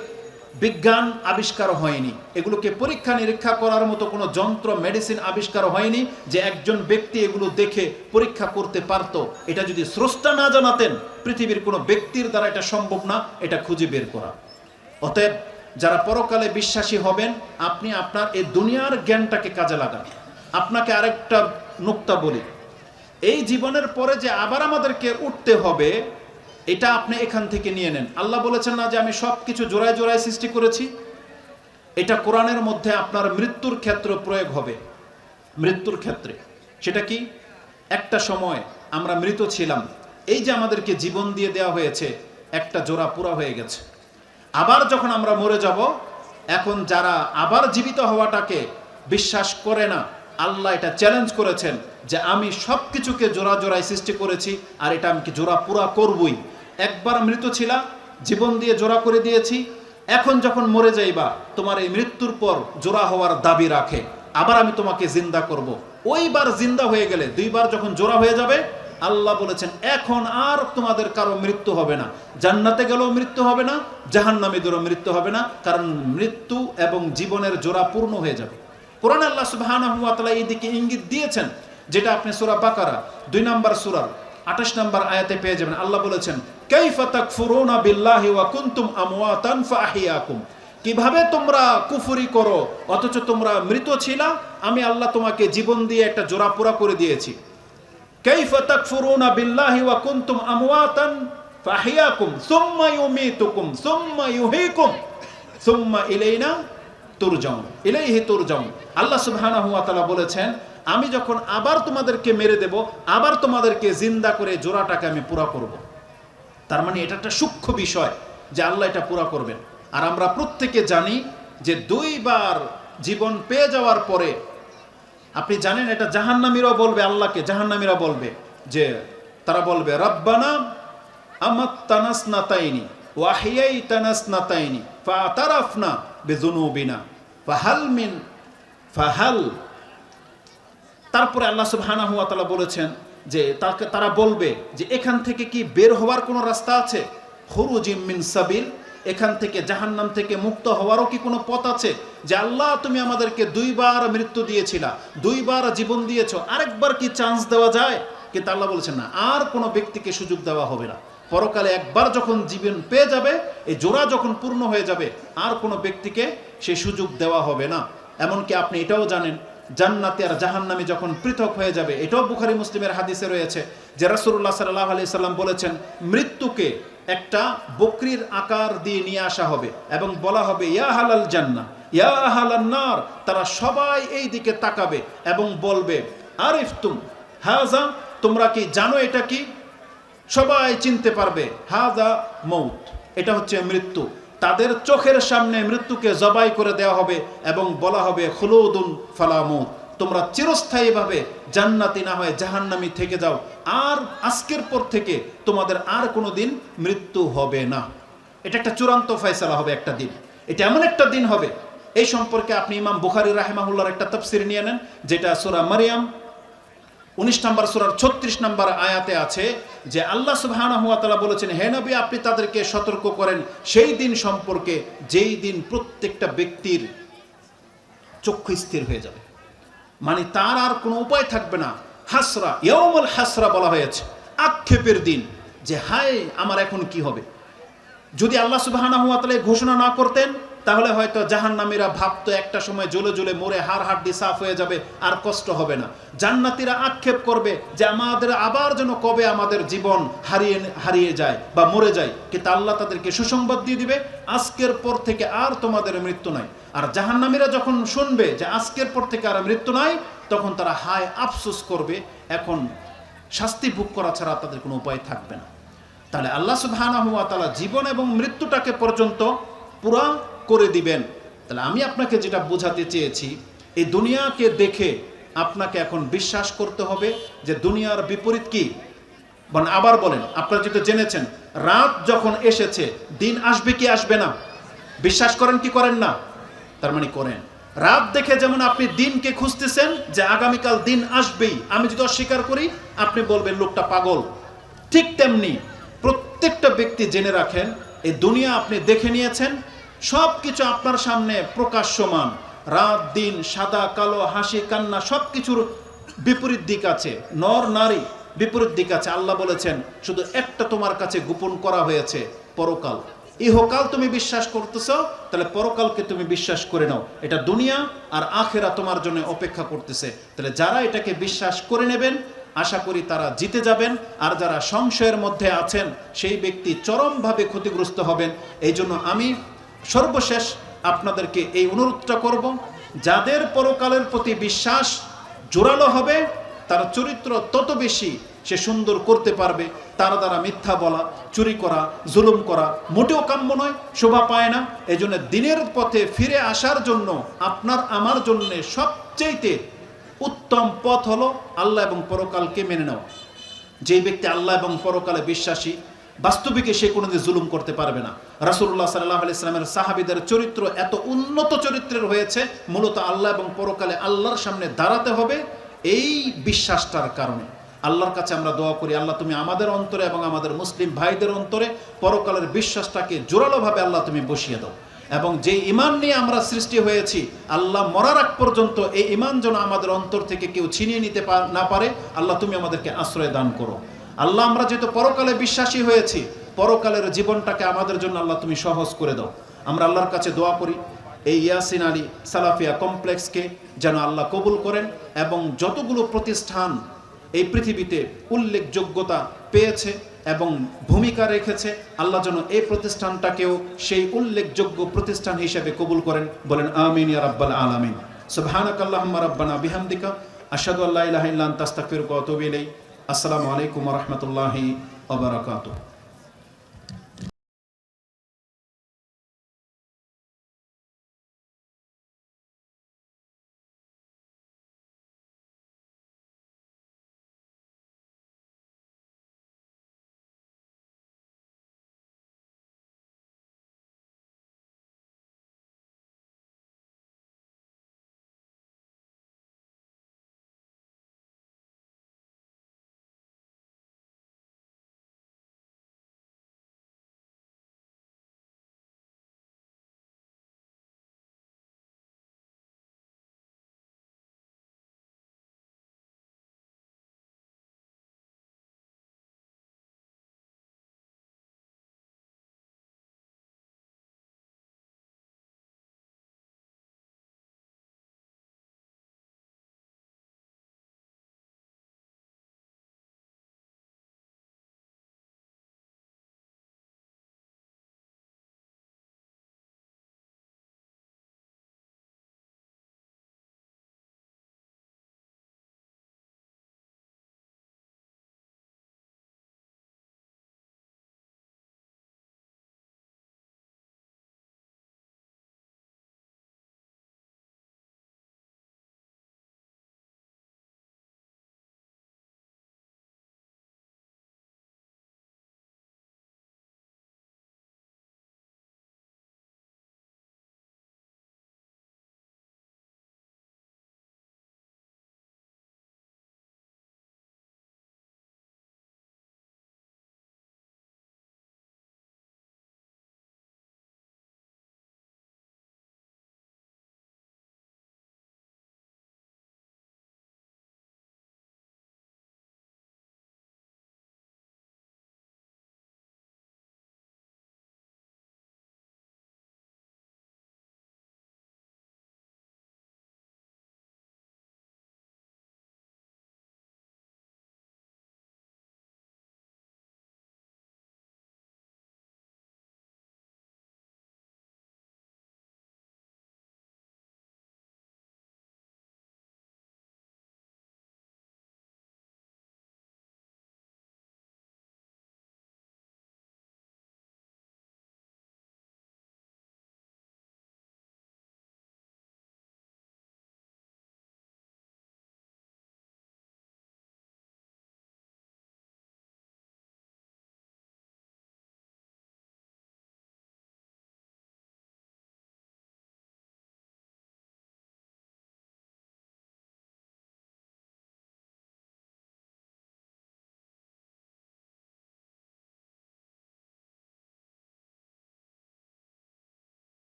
বিজ্ঞান আবিষ্কার হয়নি, এগুলোকে পরীক্ষা নিরীক্ষা করার মতো কোনো যন্ত্র মেডিসিন আবিষ্কার হয়নি যে একজন ব্যক্তি এগুলো দেখে পরীক্ষা করতে পারতো। এটা যদি স্রষ্টা না জানাতেন, পৃথিবীর কোনো ব্যক্তির দ্বারা এটা সম্ভব না এটা খুঁজে বের করা। অতএব যারা পরকালে বিশ্বাসী হবেন, আপনি আপনার এই দুনিয়ার জ্ঞানটাকে কাজে লাগান। আপনাকে আরেকটা নুক্তা বলি, এই জীবনের পরে যে আবার আমাদেরকে উঠতে হবে, এটা আপনি এখান থেকে নিয়ে নেন। আল্লাহ বলেছেন না যে আমি সব কিছু জোড়ায় জোড়ায় সৃষ্টি করেছি? এটা কোরআনের মধ্যে আপনার মৃত্যুর ক্ষেত্রে প্রয়োগ হবে। মৃত্যুর ক্ষেত্রে সেটা কি? একটা সময় আমরা মৃত ছিলাম, এই যে আমাদেরকে জীবন দিয়ে দেওয়া হয়েছে, একটা জোড়া পুরা হয়ে গেছে। আবার যখন আমরা মরে যাব, এখন যারা আবার জীবিত হওয়াটাকে বিশ্বাস করে না, আল্লাহ এটা চ্যালেঞ্জ করেছেন যে আমি সব কিছুকে জোড়া জোড়ায় সৃষ্টি করেছি, আর এটা আমি কি জোড়া পুরা করবই। একবার মৃত ছিলা, জীবন দিয়ে জোড়া করে দিয়েছি, এখন যখন মরে যাইবা, তোমার এই মৃত্যুর পর জোড়া হওয়ার দাবি রাখে, আবার আমি তোমাকে জিন্দা করব। ওইবার জিন্দা হয়ে গেলে, দুইবার যখন জোড়া হয়ে যাবে, আল্লাহ বলেছেন এখন আর তোমাদের কারো মৃত্যু হবে না। জান্নাতে গেলেও মৃত্যু হবে না, জাহান্নামীদেরও মৃত্যু হবে না, কারণ মৃত্যু এবং জীবনের জোড়া পূর্ণ হয়ে যাবে। কোরআনে আল্লাহ সুবহানাহু ওয়া তাআলা এই দিকে ইঙ্গিত দিয়েছেন, যেটা আপনি সূরা বাকারা 2 নম্বর সূরার 28 নম্বর আয়াতে পেয়ে যাবেন। আল্লাহ বলেছেন কাইফা তাকফুরুনা বিল্লাহি ওয়া কুনতুম আমওয়াতান ফাআহিয়াকুম, কিভাবে তোমরা কুফরি করো অথচ তোমরা মৃত ছিলা, আমি আল্লাহ তোমাকে জীবন দিয়ে একটা জোড়া পুরা করে দিয়েছি। কাইফা তাকফুরুনা বিল্লাহি ওয়া কুনতুম আমওয়াতান ফাআহিয়াকুম সুম্মা ইউমীতুকুম সুম্মা ইউহয়িকুম সুম্মা ইলাইনা তুরজাউন, ইলাইহি তুরজাউন। আল্লাহ সুবহানাহু ওয়া তাআলা বলেছেন আমি যখন আবার তোমাদেরকে মেরে দেব, আবার তোমাদেরকে জিন্দা করে জোড়াটাকে আমি পুরা করব। তার মানে এটা একটা সূক্ষ্ম বিষয় যে আল্লাহ এটা পুরা করবেন। আর আমরা প্রত্যেকে জানি যে 2 বার জীবন পেয়ে যাওয়ার পরে, আপনি জানেন এটা জাহান্নামীরাও বলবে আল্লাহকে, জাহান্নামীরা বলবে যে তারা বলবে রব্বানা আমাত্তানাসনাতাইনি ওয়া আহইয়াইতানাসনাতাইনি ফাতারাফনা বিযুনুবিনা ফাহাল। তারপরে আল্লাহ সুবহানাহু ওয়া তাআলা বলেছেন যে তারা বলবে যে এখান থেকে কি বের হওয়ার কোনো রাস্তা আছে? খুরুজিম মিন সাবিল, এখান থেকে জাহান্নাম থেকে মুক্ত হওয়ারও কি কোনো পথ আছে? যে আল্লাহ তুমি আমাদেরকে 2 বার মৃত্যু দিয়েছিলা, 2 বার জীবন দিয়েছো, আরেকবার কি চান্স দেওয়া যায়? কিন্তু আল্লাহ বলেছেন না, আর কোনো ব্যক্তিকে সুযোগ দেওয়া হবে না। পরকালে একবার যখন জীবন পেয়ে যাবে, এই জোড়া যখন পূর্ণ হয়ে যাবে, আর কোনো ব্যক্তিকে সেই সুযোগ দেওয়া হবে না। এমনকি আপনি এটাও জানেন জান্নাতি আর জাহান্নামী যখন পৃথক হয়ে যাবে, এটাও বুখারী মুসলিমের হাদিসে রয়েছে যে রাসূলুল্লাহ সাল্লাল্লাহু আলাইহি সাল্লাম বলেছেন মৃত্যুকে একটা বকরির আকার দিয়ে নিয়ে আসা হবে এবং বলা হবে ইয়া আহলাল জান্নাহ ইয়া আহলান নার। তারা সবাই এই দিকে তাকাবে এবং বলবে আরিফতুম হাযা, তোমরা কি জানো এটা কি? সবাই চিনতে পারবে হাযা মউত, এটা হচ্ছে মৃত্যু। তাদের চোখের সামনে মৃত্যুকে জবাই করে দেওয়া হবে এবং বলা হবে খুলুদুন ফালা মউত, তোমরা চিরস্থায়ীভাবে জান্নাতি না হয়ে জাহান্নামী থেকে যাও, আর আজকের পর থেকে তোমাদের আর কোনো দিন মৃত্যু হবে না। এটা একটা চূড়ান্ত ফয়সালা হবে একটা দিন, এটা এমন একটা দিন হবে। এই সম্পর্কে আপনি ইমাম বুখারী রাহিমাহুল্লাহর একটা তাফসীর নিয়ে নেন, যেটা সূরা মারইয়াম 19 নম্বর সূরার 36 নম্বর আয়াতে আছে যে আল্লাহ সুবহানাহু ওয়া তাআলা বলেছেন হে নবী আপনি তাদেরকে সতর্ক করেন সেই দিন সম্পর্কে যেই দিন প্রত্যেকটা ব্যক্তির চক্ষু স্থির হয়ে যাবে, মানে তার আর কোনো উপায় থাকবে না। হাসরা, ইয়াউমুল হাসরা বলা হয়েছে, আক্ষেপের দিন, যে হায় আমার এখন কি হবে। যদি আল্লাহ সুবহানাহু ওয়া তাআলা ঘোষণা না করতেন তাহলে হয়তো জাহান্নামীরা ভাবতো একটা সময় জ্বলে জ্বলে মরে হাড় হাড্ডি সাফ হয়ে যাবে, আর কষ্ট হবে না। জান্নাতীরা আক্ষেপ করবে যে আমাদের আবার যেন কবে আমাদের জীবন হারিয়ে যায় বা মরে যায়, কিন্তু আল্লাহ তাদেরকে সুসংবাদ দিয়ে দিবে, আজকের পর থেকে আর তোমাদের মৃত্যু নাই। আর জাহান্নামীরা যখন শুনবে যে আজকের পর থেকে আর মৃত্যু নাই, তখন তারা হায় আফসোস করবে, এখন শাস্তি ভোগ করা ছাড়া তাদের কোনো উপায় থাকবে না। তাহলে আল্লাহ সুবহানাহু ওয়া তাআলা জীবন এবং মৃত্যুটাকে পর্যন্ত পুরা করে দিবেন। তাহলে আমি আপনাকে যেটা বোঝাতে চেয়েছি, এই দুনিয়াকে দেখে আপনাকে এখন বিশ্বাস করতে হবে যে দুনিয়ার বিপরীত কি। আবার বলেন, আপনারা যেটা জেনেছেন, রাত যখন এসেছে দিন আসবে কি আসবে না? বিশ্বাস করেন কি করেন না? তার মানে করেন। রাত দেখে যেমন আপনি দিনকে খুঁজতেছেন যে আগামীকাল দিন আসবেই, আমি যদি অস্বীকার করি আপনি বলবেন লোকটা পাগল। ঠিক তেমনি প্রত্যেকটা ব্যক্তি জেনে রাখেন, এই দুনিয়া আপনি দেখে নিয়েছেন, সব কিছু আপনার সামনে প্রকাশ্যমান, রাত দিন, সাদা কালো, হাসি কান্না, সব কিছুর বিপরীত দিক আছে, নর নারী বিপরীত দিক আছে। আল্লাহ বলেছেন শুধু একটা তোমার কাছে গোপন করা হয়েছে, পরকাল। ইহকাল তুমি বিশ্বাস করতেছো, তাহলে পরকালকে তুমি বিশ্বাস করে নাও। এটা দুনিয়া আর আখেরা তোমার জন্য অপেক্ষা করতেছে। তাহলে যারা এটাকে বিশ্বাস করে নেবেন, আশা করি তারা জিতে যাবেন। আর যারা সংশয়ের মধ্যে আছেন সেই ব্যক্তি চরমভাবে ক্ষতিগ্রস্ত হবেন। এই জন্য আমি সর্বশেষ আপনাদেরকে এই অনুরোধটা করব, যাদের পরকালের প্রতি বিশ্বাস জোরালো হবে তার চরিত্র তত বেশি সে সুন্দর করতে পারবে। তার দ্বারা মিথ্যা বলা, চুরি করা, জুলুম করা মোটেও কাম্য নয়, শোভা পায় না। এই জন্য দিনের পথে ফিরে আসার জন্য আপনার আমার জন্য সবচেয়ে উত্তম পথ হলো আল্লাহ এবং পরকালকে মেনে নেওয়া। যে ব্যক্তি আল্লাহ এবং পরকালে বিশ্বাসী, বাস্তবিকে সে কোনোদিন জুলুম করতে পারবে না। রাসূলুল্লাহ সাল্লাল্লাহু আলাইহি ওয়াসাল্লামের সাহাবীদের চরিত্র এত উন্নত চরিত্রের হয়েছে, মূলত আল্লাহ এবং পরকালে আল্লাহর সামনে দাঁড়াতে হবে এই বিশ্বাসটার কারণে। আল্লাহর কাছে আমরা দোয়া করি, আল্লাহ তুমি আমাদের অন্তরে এবং আমাদের মুসলিম ভাইদের অন্তরে পরকালের বিশ্বাসটাকে জোরালোভাবে আল্লাহ তুমি বসিয়ে দাও। এবং যে ঈমান নিয়ে আমরা সৃষ্টি হয়েছি, আল্লাহ মরার আগ পর্যন্ত এই ঈমান যেন আমাদের অন্তর থেকে কেউ ছিনিয়ে নিতে না পারে, আল্লাহ তুমি আমাদেরকে আশ্রয় দান করো। আল্লাহ আমরা যেহেতু পরকালে বিশ্বাসী হয়েছি, পরকালের জীবনটাকে আমাদের জন্য আল্লাহ তুমি সহজ করে দাও। আমরা আল্লাহর কাছে দোয়া করি এই ইয়াসিন আলী সালাফিয়া কমপ্লেক্সকে যেন আল্লাহ কবুল করেন, এবং যতগুলো প্রতিষ্ঠান এই পৃথিবীতে উল্লেখযোগ্যতা পেয়েছে এবং ভূমিকা রেখেছে, আল্লাহ যেন এই প্রতিষ্ঠানটাকেও সেই উল্লেখযোগ্য প্রতিষ্ঠান হিসেবে কবুল করেন। বলেন আমিন ইয়া রাব্বাল আলামিন। সুবহানাকাল্লাহুম্মা রাব্বানা বিহামদিকা আশহাদু আল্লা ইলাহা ইল্লা আনতা আস্তাগফিরুকা ওয়া আতুবু ইলাইক। আসসালামু আলাইকুম ওয়া রাহমাতুল্লাহি ওয়া বারাকাতুহু।